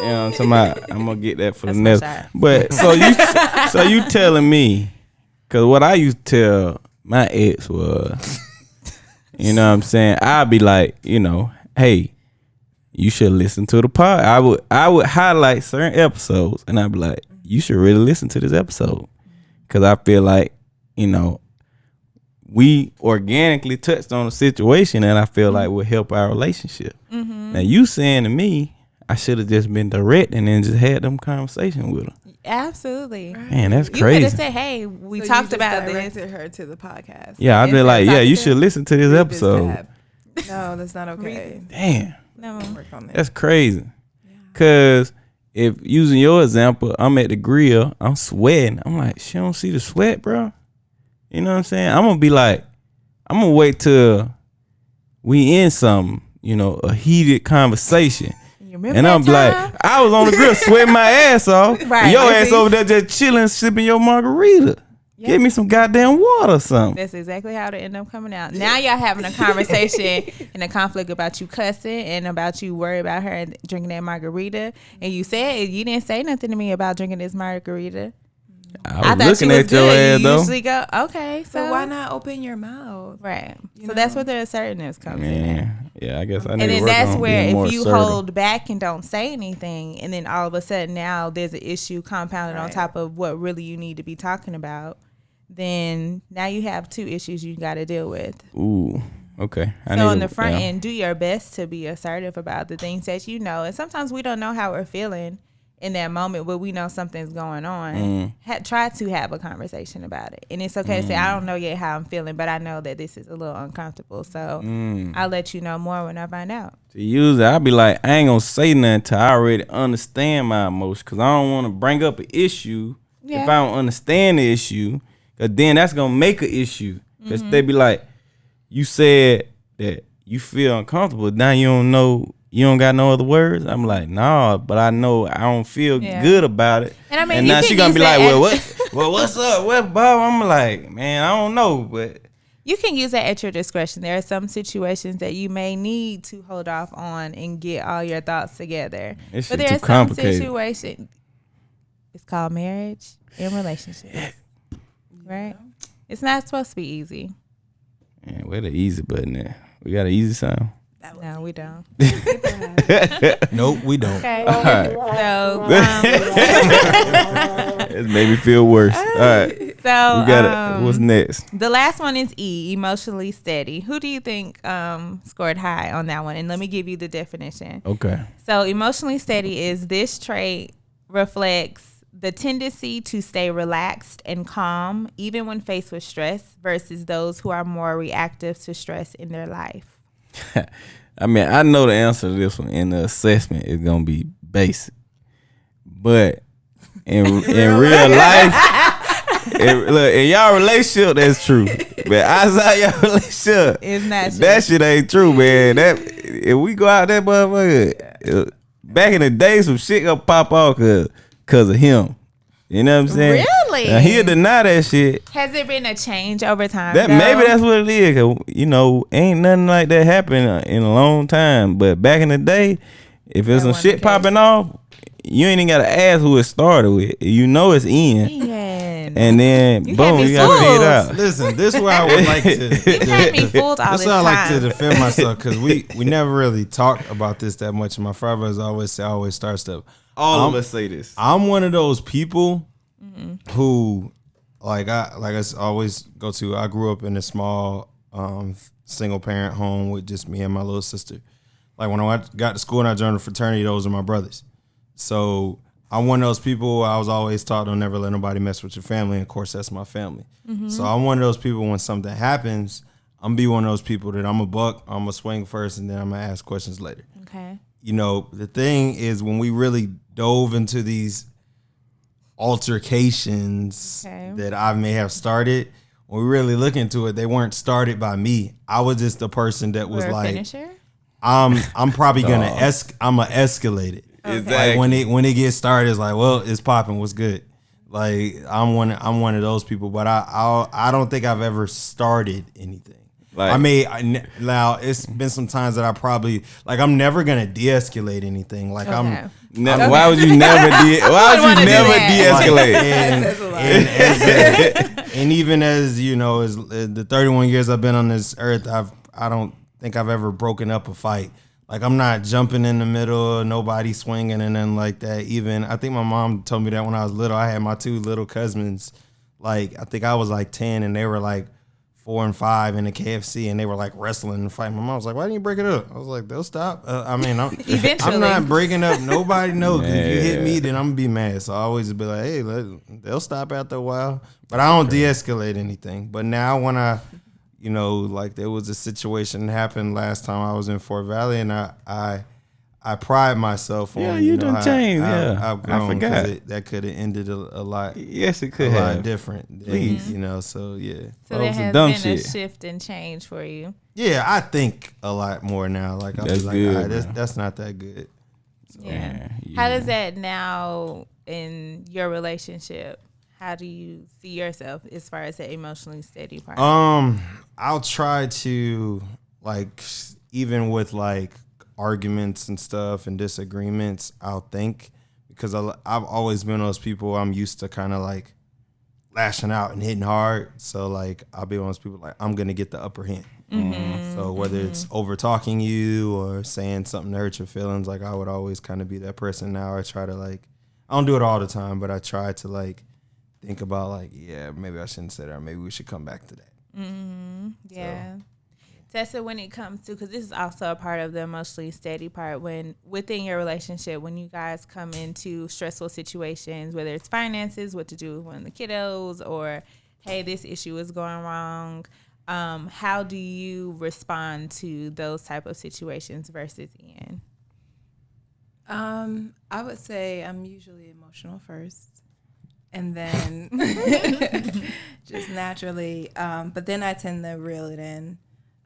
D: I'm going to get that for the next. But so you telling me, because what I used to tell my ex was, you know what I'm saying? I'd be like, hey, you should listen to the pod. I would highlight certain episodes and I'd be like, you should really listen to this episode. Cause I feel like, we organically touched on a situation and I feel like will help our relationship. Now you saying to me, I should have just been direct and then just had them conversation with her.
A: Absolutely.
D: Man, that's crazy.
A: You could have said, hey, we talked about this.
C: Directed her to the podcast.
D: Yeah, I'd be like, yeah, you should listen to this episode.
C: No, that's not okay.
D: Damn.
A: No.
D: That's crazy. Cause if using your example, I'm at the grill, I'm sweating. I'm like, she don't see the sweat, bro. You know what I'm saying? I'm gonna be like, I'm gonna wait till we in some, a heated conversation. And I'm like, I was on the grill sweating my ass off. Right. Your ass over there just chilling, sipping your margarita. Yep. Give me some goddamn water or something.
A: That's exactly how it ended up coming out. Now y'all having a conversation and a conflict about you cussing and about you worried about her and drinking that margarita. And you said you didn't say nothing to me about drinking this margarita.
D: I was looking at your ass though.
A: Usually go, okay, so
C: why not open your mouth?
A: Right. So that's where the assertiveness comes in.
D: Yeah, I guess I need
A: and
D: to
A: then
D: work
A: that's
D: on
A: where
D: being more
A: if you
D: assertive.
A: hold back and don't say anything, and then all of a sudden now there's an issue compounded on top of what really you need to be talking about, then now you have two issues you got to deal with.
D: Ooh, okay.
A: So on the front end, do your best to be assertive about the things that you know. And sometimes we don't know how we're feeling in that moment, but we know something's going on. Try to have a conversation about it. And it's okay to say, I don't know yet how I'm feeling, but I know that this is a little uncomfortable. So I'll let you know more when I find out.
D: To use it, I'll be like, I ain't gonna say nothing till I already understand my emotions, because I don't want to bring up an issue if I don't understand the issue, because then that's gonna make an issue. Because they be like, you said that you feel uncomfortable, now you don't know. You don't got no other words? I'm like, nah, but I know I don't feel good about it.
A: And I mean,
D: and now she gonna be like, what's up? What, Bob? I'm like, man, I don't know, but
A: you can use that at your discretion. There are some situations that you may need to hold off on and get all your thoughts together.
D: But
A: there are some situations. It's called marriage and relationships, right? It's not supposed to be easy.
D: Man, where the easy button at? We got an easy sound.
A: No, we don't.
B: Nope, we don't.
A: Okay.
D: All right.
A: So
D: it made me feel worse. All right.
A: So
D: we got it. What's next?
A: The last one is E, emotionally steady. Who do you think scored high on that one? And let me give you the definition.
D: Okay.
A: So emotionally steady is this trait reflects the tendency to stay relaxed and calm even when faced with stress versus those who are more reactive to stress in their life.
D: I mean, I know the answer to this one, and the assessment is gonna be basic. But in real life, in y'all relationship, that's true. But Man, outside your relationship,
A: It's not true.
D: that shit ain't true, man. That if we go out that motherfucker, back in the day, some shit gonna pop off cause of him. You know what I'm saying?
A: Really?
D: Now, he'll deny that shit.
A: Has there been a change over time?
D: That
A: though?
D: maybe that's what it is. 'Cause, you know, ain't nothing like that happened in a long time. But back in the day, if there's some
A: wasn't
D: shit
A: the case.
D: popping off, you ain't even gotta ask who it started with. You know it's Ian.
A: Man.
D: And then
A: You
D: boom,
A: can't be
D: you gotta figure it
A: fooled.
D: out.
B: Listen, this is where I would like to.
A: You can't be fooled all
B: This
A: this
B: is why I like to
A: time.
B: defend myself because we never really talked about this that much. My father always say I always start stuff.
D: All of us say this.
B: I'm one of those people who, like I always go to. I grew up in a small single parent home with just me and my little sister. Like when I got to school and I joined a fraternity, those are my brothers. So I'm one of those people. I was always taught don't never let nobody mess with your family. And of course, that's my family. So I'm one of those people. When something happens, I'm be one of those people that I'm a buck. I'm gonna swing first, and then I'm gonna ask questions later.
A: Okay.
B: You know, the thing is when we really dove into these altercations that I may have started, when we really look into it, they weren't started by me. I was just the person that was
A: We're a
B: like,
A: finisher?
B: I'm probably gonna I'ma escalate it.
D: Exactly.
B: Like when it gets started, it's like, well, it's popping. What's good? Like I'm one of those people, but I don't think I've ever started anything.
D: Like-
B: Now it's been some times that I probably like I'm never gonna de-escalate anything. Like
A: Okay.
D: Why would you never why would you never de-escalate?
B: And even as you know, as the 31 years I've been on this earth, I don't think I've ever broken up a fight. Like I'm not jumping in the middle, nobody swinging and nothing like that. Even I think my mom told me that when I was little. I had my two little cousins. Like I think I was like 10 and they were like 4 and 5 in the KFC and they were like wrestling and fighting. My mom was like, "Why didn't you break it up?" I was like, "They'll stop." I'm
A: Eventually.
B: I'm not breaking up. Nobody knows. If you hit me, then I'm gonna be mad. So I always be like, "Hey, they'll stop after a while." But I don't de-escalate anything. But now when I, you know, like there was a situation that happened last time I was in Fort Valley, and I pride myself on.
D: Yeah, you done changed.
B: I've grown,
D: I forgot.
B: 'cause that could have ended a lot.
D: Yes, it
B: A
D: could
B: lot
D: have.
B: different,
D: Please.
B: you know. So yeah,
A: So
D: That
A: there
D: was some
A: has
D: dumb
A: been
D: shit.
A: a shift and change for you.
B: yeah. I think a lot more now. Like I'm
D: That's
B: like,
D: good,
B: all right,
D: man.
B: that's not that good.
A: Yeah.
D: Yeah.
A: How does that now in your relationship? How do you see yourself as far as the emotionally steady part?
B: I'll try to like even with like arguments and stuff and disagreements, I'll think because I've always been those people. I'm used to kind of like lashing out and hitting hard. So like I'll be one of those people like I'm gonna get the upper hand. So whether it's over talking you or saying something to hurt your feelings, like I would always kind of be that person. Now I try to like I don't do it all the time, but I try to like think about like yeah maybe I shouldn't say that. Or maybe we should come back to that.
A: Yeah. Tessa, when it comes to, because this is also a part of the emotionally steady part, when within your relationship, when you guys come into stressful situations, whether it's finances, what to do with one of the kiddos, or hey, this issue is going wrong, how do you respond to those type of situations versus Ian?
C: I would say I'm usually emotional first. And then just naturally, but then I tend to reel it in.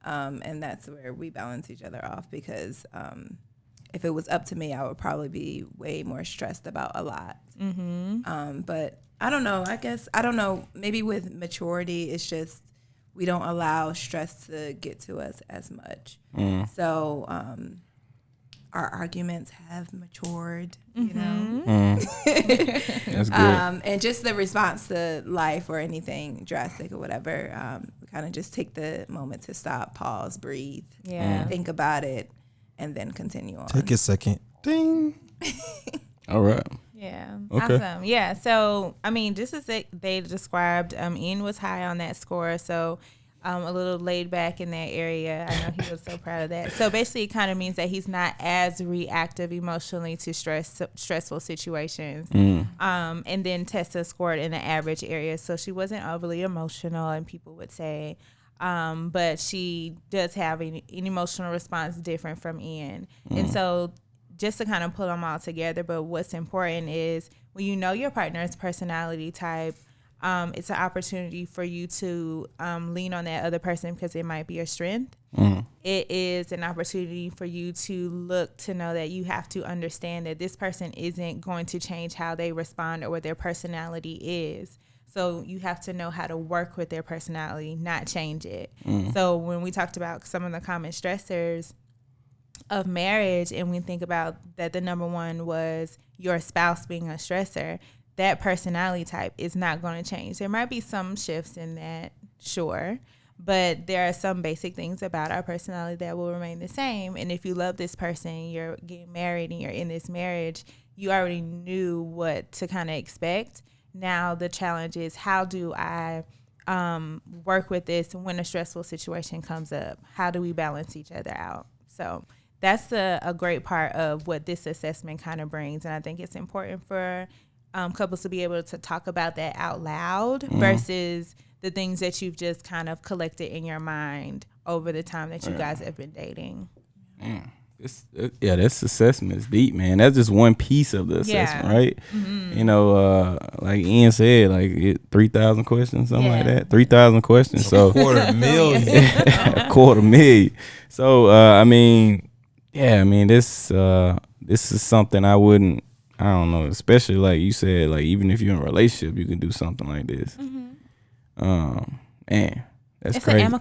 C: And that's where we balance each other off because if it was up to me, I would probably be way more stressed about a lot. But I don't know. I don't know. Maybe with maturity, it's just we don't allow stress to get to us as much. So our arguments have matured, you know.
D: That's good.
C: And just the response to life or anything drastic or whatever, we kind of just take the moment to stop, pause, breathe, think about it, and then continue on.
B: Take a second. Ding.
D: All right.
A: Yeah.
D: Okay.
A: Awesome. Yeah. So, I mean, just as they described, Ian was high on that score. So, a little laid back in that area. I know he was so proud of that. So basically it kind of means that he's not as reactive emotionally to stressful situations. And then Tessa scored in the average area. So she wasn't overly emotional, and people would say, but she does have an emotional response different from Ian. And so just to kind of pull them all together, but what's important is when you know your partner's personality type, it's an opportunity for you to lean on that other person because it might be a strength. It is an opportunity for you to look to know that you have to understand that this person isn't going to change how they respond or what their personality is. So you have to know how to work with their personality, not change it. So when we talked about some of the common stressors of marriage, and we think about that the number one was your spouse being a stressor, that personality type is not going to change. There might be some shifts in that, sure, but there are some basic things about our personality that will remain the same. And if you love this person, you're getting married and you're in this marriage, you already knew what to kind of expect. Now the challenge is, how do I work with this when a stressful situation comes up? How do we balance each other out? So that's a great part of what this assessment kind of brings. And I think it's important for couples to be able to talk about that out loud versus the things that you've just kind of collected in your mind over the time that you guys have been dating.
D: This assessment is deep, man. That's just one piece of the assessment, right? You know, like Ian said, like 3,000 questions, something like that. 3,000 questions. So $250,000. $250,000. So I mean, this is something I don't know, especially like you said, like even if you're in a relationship, you can do something like this. Man, that's crazy.
A: An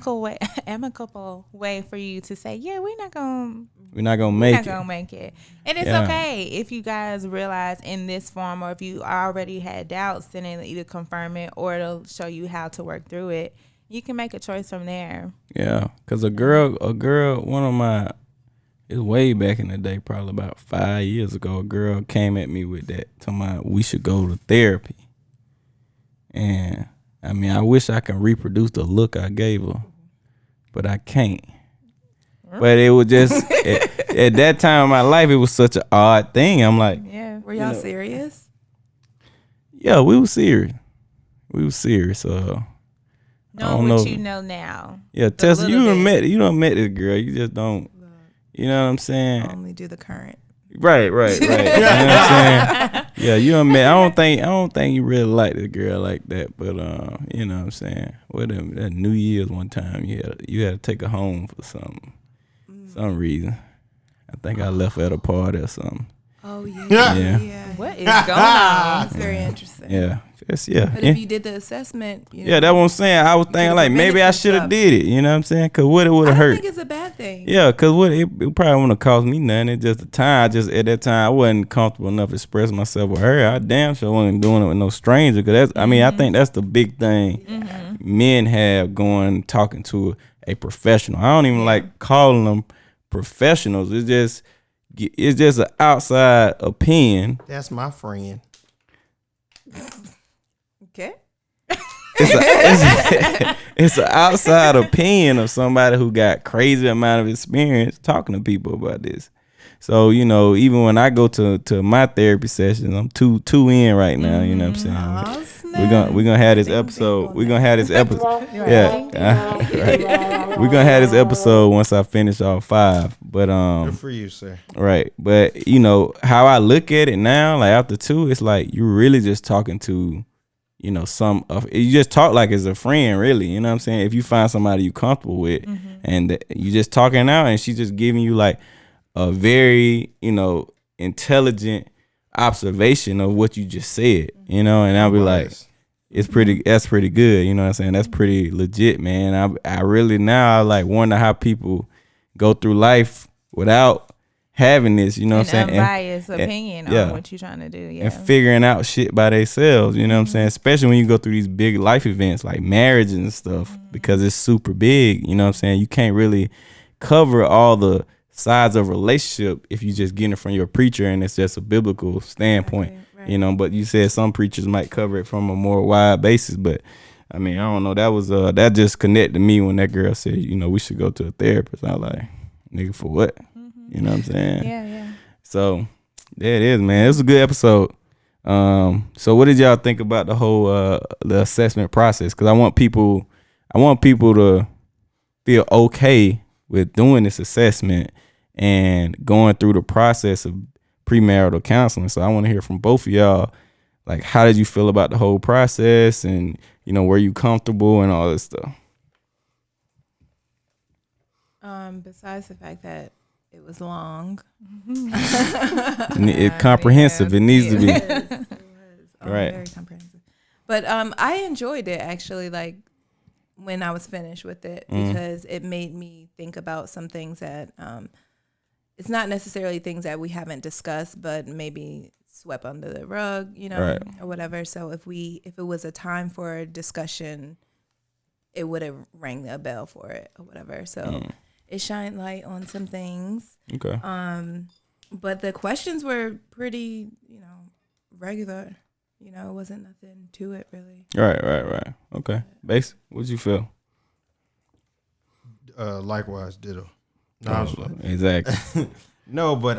A: amicable way for you to say, yeah, we're not gonna make it. And it's okay if you guys realize in this form, or if you already had doubts, then it'll either confirm it or it'll show you how to work through it. You can make a choice from there. Yeah, because a girl, it's way back in the day, probably about 5 years ago, a girl came at me with that, talking about we should go to therapy. And I mean, I wish I could reproduce the look I gave her, but I can't. But it was just, at that time in my life, it was such an odd thing. I'm like,
C: were y'all serious?
D: Yeah, we were serious.
A: Knowing what you know now.
D: Yeah, Tessa, you done met this girl. You just don't. You know what I'm saying?
C: I only do the current.
D: Right. You know what I'm saying? Yeah, you don't met. I don't think you really like this girl like that. But you know what I'm saying? That New Year's one time, you had to take her home for some reason. I think I left her at a party or something.
C: Oh yeah.
A: What is going on?
C: That's very interesting.
D: Yeah.
C: But if you did the assessment,
D: that's what I'm saying. I was thinking like maybe I should have did it. You know what I'm saying? Cause what it would have hurt.
C: I think it's a bad thing.
D: Yeah, cause it probably wouldn't have cost me nothing. It's just the time. At that time I wasn't comfortable enough to express myself with her. I damn sure wasn't doing it with no stranger. Cause I think that's the big thing men have talking to a professional. I don't even like calling them professionals. It's just an outside opinion.
B: That's my friend.
C: Okay.
D: It's an outside opinion of somebody who got crazy amount of experience talking to people about this. So, you know, even when I go to my therapy sessions, I'm two in right now. You know what I'm saying? We're gonna have this episode. We're gonna have this episode. Right. We're gonna have this episode once I finish all 5. But
B: good for you, sir.
D: Right. But you know how I look at it now, like after 2, it's like you're really just talking to, you know, you just talk like as a friend, really. You know what I'm saying? If you find somebody you comfortable with, and you just talking out, and she's just giving you like a very, you know, intelligent observation of what you just said, you know, and I'll be like, that's pretty good, you know what I'm saying? That's pretty legit, man. I really now I like wonder how people go through life without having this, you know what I'm saying?
A: Unbiased opinion on what you're trying to do,
D: and figuring out shit by themselves, you know what I'm saying? Especially when you go through these big life events like marriage and stuff, because it's super big, you know what I'm saying? You can't really cover all the sides of a relationship if you just get it from your preacher and it's just a biblical standpoint, you know. But you said some preachers might cover it from a more wide basis. But I mean, I don't know. That was that just connected me when that girl said, you know, we should go to a therapist. I was like, nigga, for what? You know what I'm saying?
A: Yeah.
D: So there it is, man. It was a good episode. So what did y'all think about the whole the assessment process? Because I want people to feel okay with doing this assessment and going through the process of premarital counseling. So I want to hear from both of y'all, like, how did you feel about the whole process, and were you comfortable and all this stuff?
C: Besides the fact that it was long,
D: It comprehensive. It needs to be.
C: It was
D: Right.
C: very comprehensive. But I enjoyed it actually. Like when I was finished with it, because it made me think about some things that it's not necessarily things that we haven't discussed, but maybe swept under the rug,
D: Right.
C: or whatever. So if it was a time for a discussion, it would have rang a bell for it or whatever. So it shined light on some things.
D: Okay.
C: But the questions were pretty, regular. It wasn't nothing to it really.
D: Right. Okay. Ba7ic, what'd you feel?
B: Likewise, ditto. No, I was playing.
D: Exactly.
B: No, but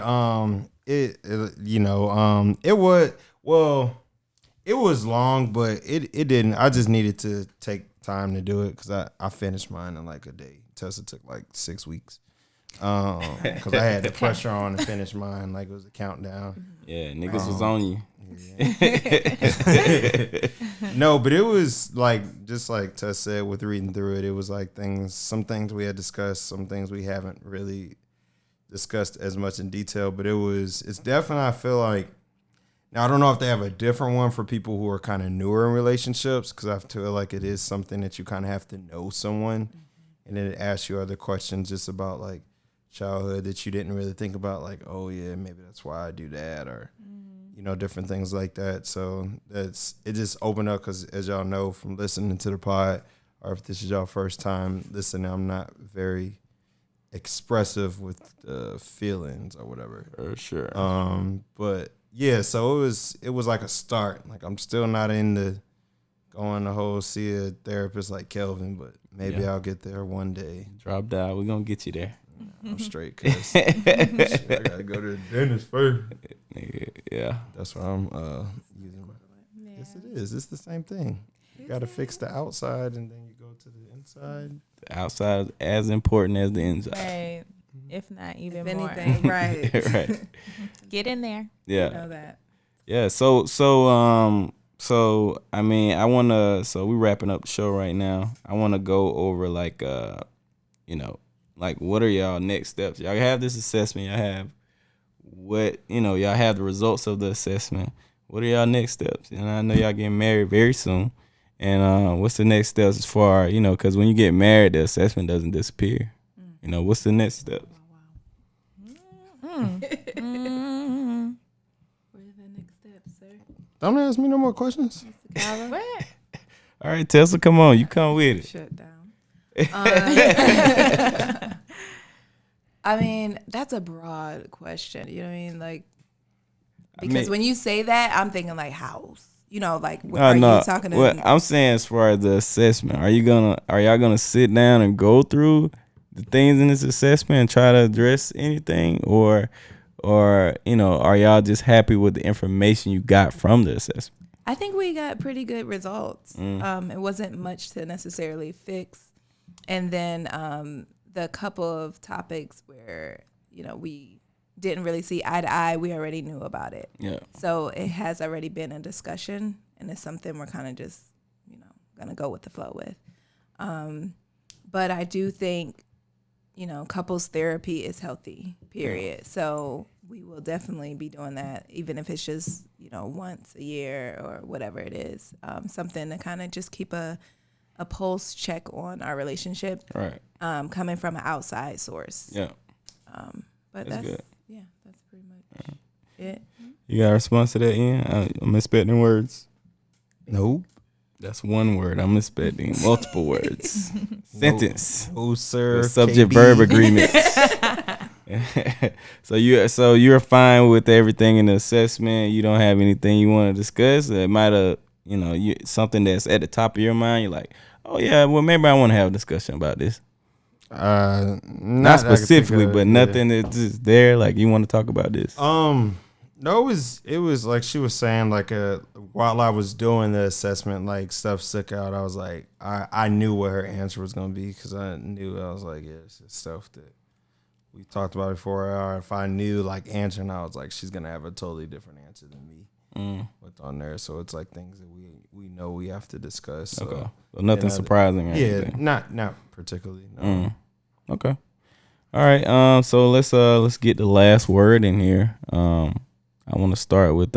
B: it was long, but it didn't. I just needed to take time to do it because I finished mine in like a day. Tessa took like 6 weeks because I had the pressure on to finish mine. Like it was a countdown.
D: Yeah, niggas was on you.
B: Yeah. No, but it was like just like Tess said with reading through it. It was like some things we had discussed, some things we haven't really discussed as much in detail. But it's definitely, I feel like, now I don't know if they have a different one for people who are kind of newer in relationships, because I feel like it is something that you kind of have to know someone, and then it asks you other questions just about like childhood that you didn't really think about, like, oh yeah, maybe that's why I do that, or different things like that. So it just opened up, because as y'all know from listening to the pod, or if this is y'all first time listening, I'm not very expressive with feelings or whatever.
D: For sure.
B: But yeah, so it was like a start. Like I'm still not into going the whole see a therapist like Kelvin, but maybe I'll get there one day.
D: Drop down. We're gonna get you there.
B: I'm straight, cause I gotta go to the dentist first.
D: Yeah.
B: That's why I'm using. Yes, it is. It's the same thing. You gotta fix the outside, and then you go to the inside.
D: The outside is as important as the inside.
A: Right. If not even
C: If
A: more.
C: anything, right.
D: Right.
A: Get in there.
D: Yeah.
C: You know that.
D: Yeah. So I mean, so we wrapping up the show right now. I wanna go over like like what are y'all next steps? Y'all have this assessment, y'all have y'all have the results of the assessment. What are y'all next steps? And I know y'all getting married very soon. And what's the next steps as far, because when you get married, the assessment doesn't disappear. What's the next step?
C: What are the next steps, sir?
B: Don't ask me no more questions.
A: What?
D: All right, Tessa, come on. You come with it.
C: Shut down. I mean, that's a broad question. You know what I mean? Like, because when you say that, I'm thinking like house. Like what are you talking about?
D: I'm saying as far as the assessment, are y'all gonna sit down and go through the things in this assessment and try to address anything, or are y'all just happy with the information you got from the assessment?
C: I think we got pretty good results. It wasn't much to necessarily fix. And then the couple of topics where, we didn't really see eye to eye, we already knew about it.
D: Yeah.
C: So it has already been a discussion, and it's something we're kind of just, going to go with the flow with. But I do think, couples therapy is healthy, period. Yeah. So we will definitely be doing that, even if it's just, once a year or whatever it is. Something to kind of just keep a pulse check on our relationship,
D: right?
C: Coming from an outside source.
D: Yeah.
C: But that's good. Yeah, that's pretty much it.
D: You got a response to that, Ian? I'm expecting words.
B: Nope.
D: That's one word. I'm expecting multiple words. Sentence.
B: Oh, sir.
D: Subject verb agreement. So you're fine with everything in the assessment. You don't have anything you want to discuss. It might have, something that's at the top of your mind. You're like, oh yeah, well maybe I want to have a discussion about this. Not specifically, but nothing that's just there. Like you want to talk about this.
B: No, it was like she was saying, like while I was doing the assessment, like stuff stuck out. I was like, I knew what her answer was gonna be, because I was like, yeah, it's just stuff that we talked about before. Or if I knew like answering, I was like, she's gonna have a totally different answer than me. what's on there. So it's like things that we know we have to discuss. So,
D: Okay. So nothing surprising. Or anything.
B: Not particularly. No.
D: Okay. All right. So let's get the last word in here. I want to start with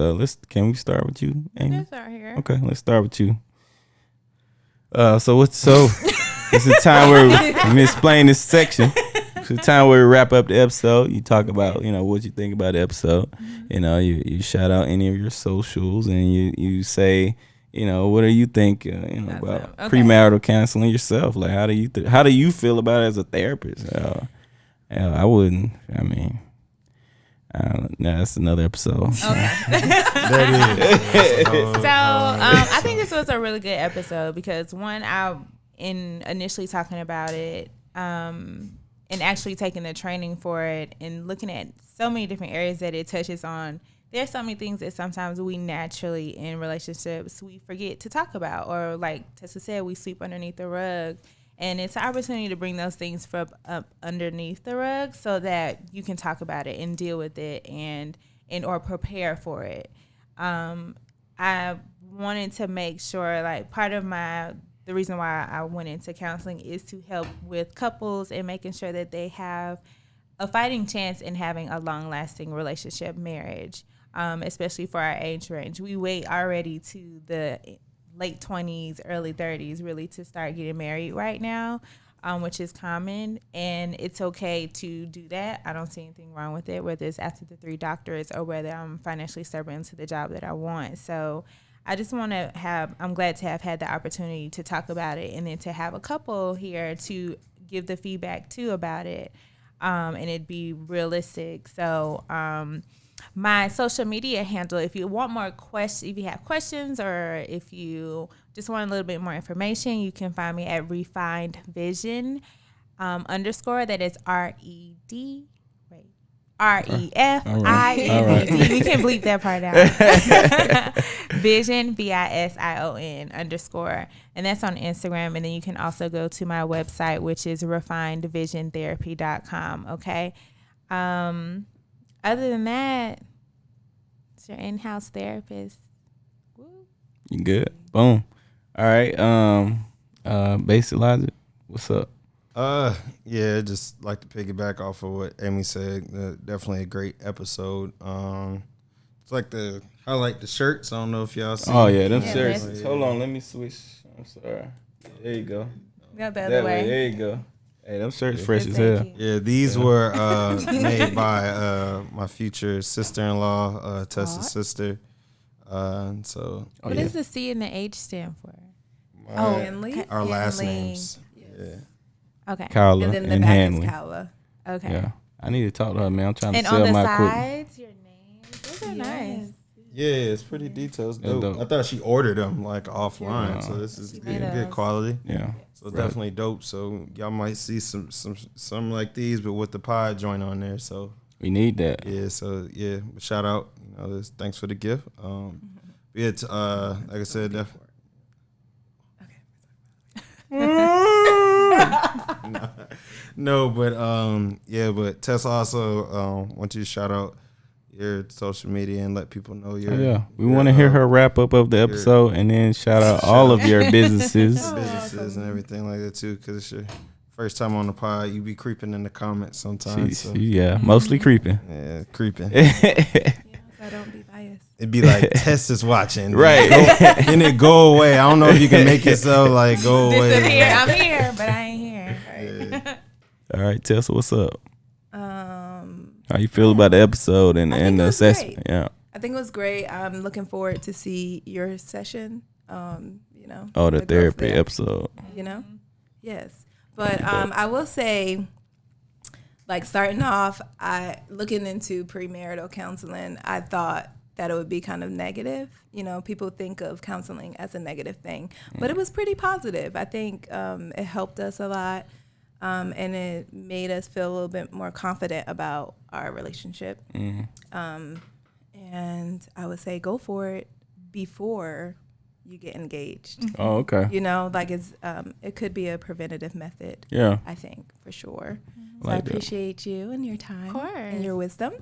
D: can we start with you, Amy?
A: Let's start here.
D: Okay, let's start with you. So it's a time where let me explain this section. It's a time where we wrap up the episode. You talk about, what you think about the episode. You shout out any of your socials and you say, what do you think, about premarital counseling yourself? Like, how do you feel about it as a therapist? I wouldn't. I mean, that's another episode.
A: Okay.
B: That is.
A: So I think this was a really good episode because in initially talking about it, and actually taking the training for it and looking at so many different areas that it touches on, there's so many things that sometimes we naturally in relationships we forget to talk about, or like Tessa said, we sweep underneath the rug. And it's an opportunity to bring those things from up underneath the rug so that you can talk about it and deal with it and or prepare for it. I wanted to make sure, like, part of the reason why I went into counseling is to help with couples and making sure that they have a fighting chance in having a long-lasting relationship, marriage, especially for our age range. We wait already to the late 20s, early 30s, really, to start getting married right now, which is common. And it's okay to do that. I don't see anything wrong with it, whether it's after the 3 doctors or whether I'm financially stable into the job that I want. So I just I'm glad to have had the opportunity to talk about it and then to have a couple here to give the feedback too about it, and it'd be realistic. So, my social media handle, if you want more questions, if you have questions, or if you just want a little bit more information, you can find me at Refined Vision _. That is REFINED. We can bleep that part out. Vision, VISION _. And that's on Instagram. And then you can also go to my website, which is refinedvisiontherapy.com. Okay. Other than that, it's your in-house therapist. Woo.
D: You good? Boom. All right. Ba7ic Logic, what's up?
B: Yeah, just like to piggyback off of what Amy said. Definitely a great episode. It's like I like the shirts. I don't know if y'all see.
D: Oh yeah, them shirts. Hold on, let me switch. I'm sorry. There you go.
A: Go the other way.
D: There you go. Hey, them shirts fresh as hell.
B: Yeah, these were made by my future sister-in-law, Tessa's sister. So
A: what does the C and the H stand for?
B: Our last names. Yeah.
A: Okay.
D: Kala
C: And then the
D: and
C: back
D: Hanley.
C: is Kala.
A: Okay.
D: Yeah, I need to talk to her, man. I'm trying to
A: And
D: sell
A: on the
D: my equipment.
A: sides, your names. Those are nice.
B: Yeah, it's pretty detailed. It's
D: That's
B: dope.
D: dope.
B: I thought she ordered them like offline,
D: Yeah.
B: so this is
A: She
B: good,
A: made
B: good
A: us.
B: quality.
D: Yeah.
B: So definitely dope. So y'all might see some like these, but with the pod joint on there. So
D: We need that.
B: yeah, shout out. Thanks for the gift. It's like I said, no, but Tessa also want you to shout out your social media and let people know your.
D: Oh, yeah, we want to hear her wrap up of the episode and then shout out all of your businesses.
B: And everything like that too, because it's your first time on the pod. You be creeping in the comments sometimes. So.
D: Mostly creeping.
B: Yeah, creeping.
C: I don't be biased.
B: It'd be like Tessa's watching,
D: Right?
B: And it go away. I don't know if you can make yourself like go away.
A: Disappear. I'm here, but I ain't here.
B: Yeah.
D: All right, Tessa, what's up? How you feel about the episode and the assessment?
C: Great.
D: Yeah.
C: I think it was great. I'm looking forward to see your session.
D: The
C: growth
D: therapy
C: there.
D: episode.
C: Yes. But I will say, like, starting off, looking into premarital counseling, I thought that it would be kind of negative. People think of counseling as a negative thing, but it was pretty positive. I think it helped us a lot, and it made us feel a little bit more confident about our relationship. And I would say go for it before you get engaged.
D: Oh, okay.
C: It could be a preventative method.
D: Yeah.
C: I think for sure. So
D: Like
C: I
D: that.
C: appreciate you and your time and your wisdom,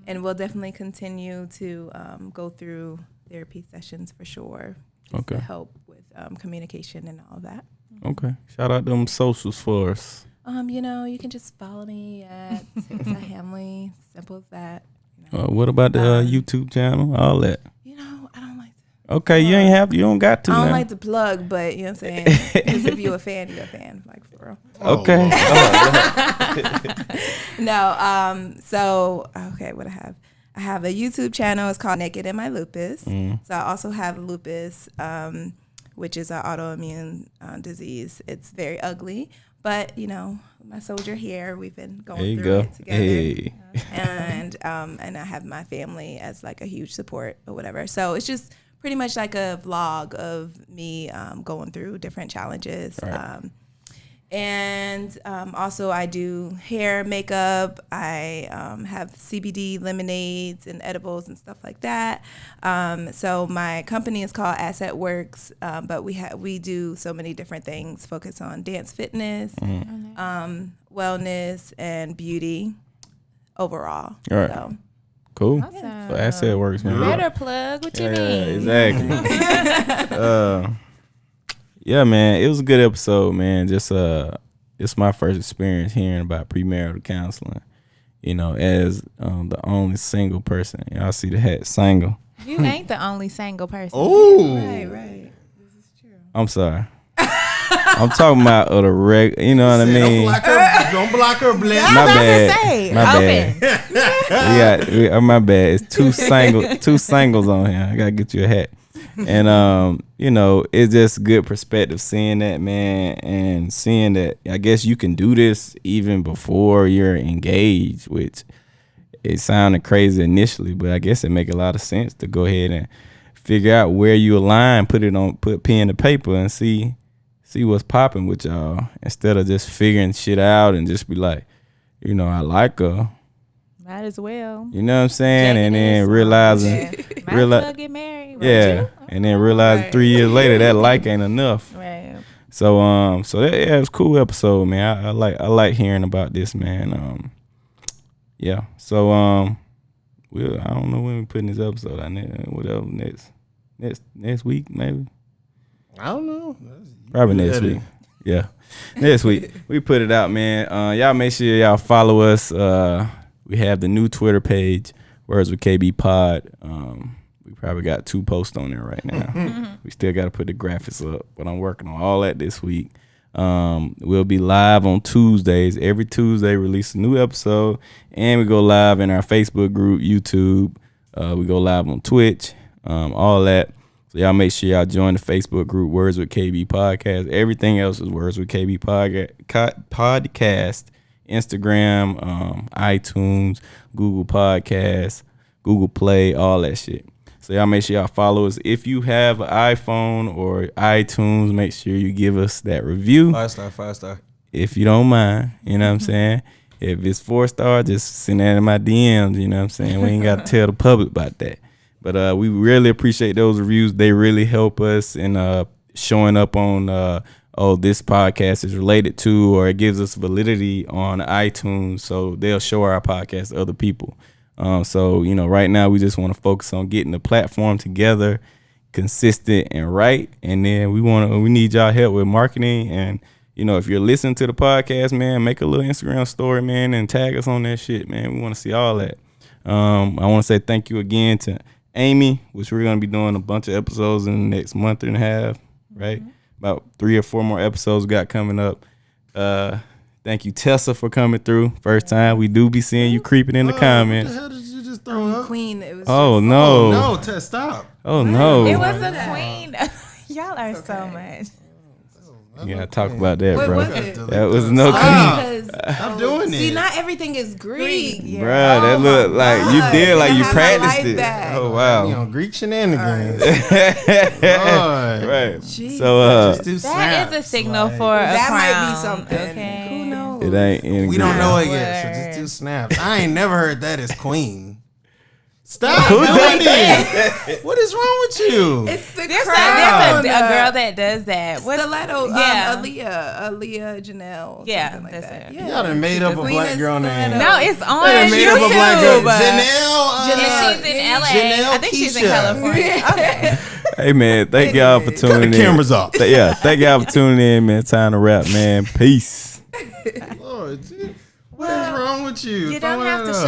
C: and we'll definitely continue to go through therapy sessions for sure.
D: Okay.
C: To help with communication and all that.
D: Okay. Shout out them socials for us.
C: You can just follow me at Tessa Hamley. Simple as that.
D: What about the YouTube channel? All that.
C: I don't like to.
D: Okay, you don't got to.
C: I don't
D: now.
C: like to plug, but you know what I'm saying? Because if you're a fan, you're a fan. Like, for real.
D: Okay.
C: No, okay, what I have? I have a YouTube channel. It's called Naked in My Lupus. So I also have lupus, which is an autoimmune disease. It's very ugly, but my soldier here, we've been going through it together.
D: Hey.
C: And I have my family as like a huge support or whatever. So it's just pretty much like a vlog of me going through different challenges.
D: Right.
C: And also I do hair, makeup. I have CBD lemonades and edibles and stuff like that. So my company is called Asset Works, but we do so many different things, focus on dance fitness, wellness, and beauty overall.
D: All right.
C: So.
D: Cool.
A: Awesome.
D: So Asset Works, man.
A: Better plug. What you mean?
D: Exactly. Yeah, man, it was a good episode, man. Just it's my first experience hearing about premarital counseling. As the only single person. Y'all see the hat, single.
A: You ain't the only single person.
B: Oh,
C: Right. This is true.
D: I'm sorry. I'm talking about the reg. You know what I mean?
B: Don't block her, bless.
D: My
A: I was
D: bad.
A: about to say,
D: My bad. My bad. It's two singles on here. I gotta get you a hat. And it's just good perspective seeing that, man, and seeing that I guess you can do this even before you're engaged, which it sounded crazy initially, but I guess it make a lot of sense to go ahead and figure out where you align, put pen to paper and see what's popping with y'all instead of just figuring shit out and just be like, I like her.
A: Might as well.
D: You know what I'm saying? And then realizing,
A: Might as well get married.
D: yeah, and then realizing 3 years later that like ain't enough.
A: Right.
D: So it was a cool episode, man. I like hearing about this, man. Yeah. So I don't know when we putting this episode out. Whatever next week maybe.
B: I don't know.
D: Probably next week. Yeah, next week we put it out, man. Y'all make sure y'all follow us. We have the new Twitter page, Words with KB Pod. We probably got 2 posts on there right now. We still got to put the graphics up, but I'm working on all that this week. We'll be live on Tuesdays. Every Tuesday, release a new episode, and we go live in our Facebook group, YouTube. We go live on Twitch, all that. So y'all make sure y'all join the Facebook group, Words with KB Podcast. Everything else is Words with KB Podcast. Instagram, iTunes, Google Podcasts, Google Play, all that shit. So y'all make sure y'all follow us. If you have an iPhone or iTunes, make sure you give us that review.
B: 5-star.
D: If you don't mind, you know what I'm saying? If it's 4-star, just send that in my DMs, you know what I'm saying? We ain't got to tell the public about that. But we really appreciate those reviews. They really help us in showing up on this podcast is related to, or it gives us validity on iTunes, so they'll show our podcast to other people. So right now we just want to focus on getting the platform together, consistent and right, and then we need y'all help with marketing. And if you're listening to the podcast, man, make a little Instagram story, man, and tag us on that shit, man. We want to see all that. I want to say thank you again to Amie, which we're gonna be doing a bunch of episodes in the next month and a half, right? About 3 or 4 more episodes got coming up. Thank you, Tessa, for coming through. First time. We do be seeing you creeping in the comments.
B: What the hell did you just throw up?
C: Queen. It was
D: Oh,
C: just,
D: no.
B: Oh, no, Tess, stop.
D: Oh, no.
A: It was a queen. Y'all are so much.
D: You gotta talk about that,
C: What
D: bro.
C: was it?
D: That was no
C: Because
B: I'm doing
C: see,
B: it.
C: not everything is Greek.
A: Yeah.
D: Bro, that
C: Oh
D: look
C: my
D: like
C: God.
D: you did, like
C: And
D: you
C: I have my
D: practiced
C: life
D: it.
C: back.
D: Oh
B: You
D: wow,
B: know, Greek shenanigans.
D: right.
C: Jeez.
D: So
B: Just do
A: That
B: snaps,
A: is a signal
B: like,
A: for a
C: That might
A: crown,
C: be something.
A: Okay.
C: Who knows?
D: it ain't in
B: We don't
D: Greek.
B: know it yet, so
A: Word.
B: just do snaps. I ain't never heard that as queen. Stop
D: Who
B: doing
D: does
B: this. What is wrong with you?
C: It's the
A: There's
C: crown.
A: a girl that does that. What's
C: Stiletto.
A: Yeah.
C: Aaliyah Janelle.
A: Yeah,
C: something like
A: that's
C: that.
A: it.
C: Yeah.
B: Y'all done made up a
C: Queen
B: black
C: of
B: girl name.
C: Stiletto.
A: No, it's on
B: They done made up a black girl.
A: YouTube.
B: Janelle.
A: And she's in LA.
B: Janelle
A: I think she's in
B: Keisha.
A: California. Okay.
D: Hey man, thank y'all for
B: Cut
D: tuning
B: the
D: in.
B: cameras off.
D: Yeah, thank y'all for tuning in, man. Time to wrap, man. Peace.
B: Lord, what is wrong with you?
A: You don't
B: Throwing
A: have
B: it
A: to
B: up.
A: show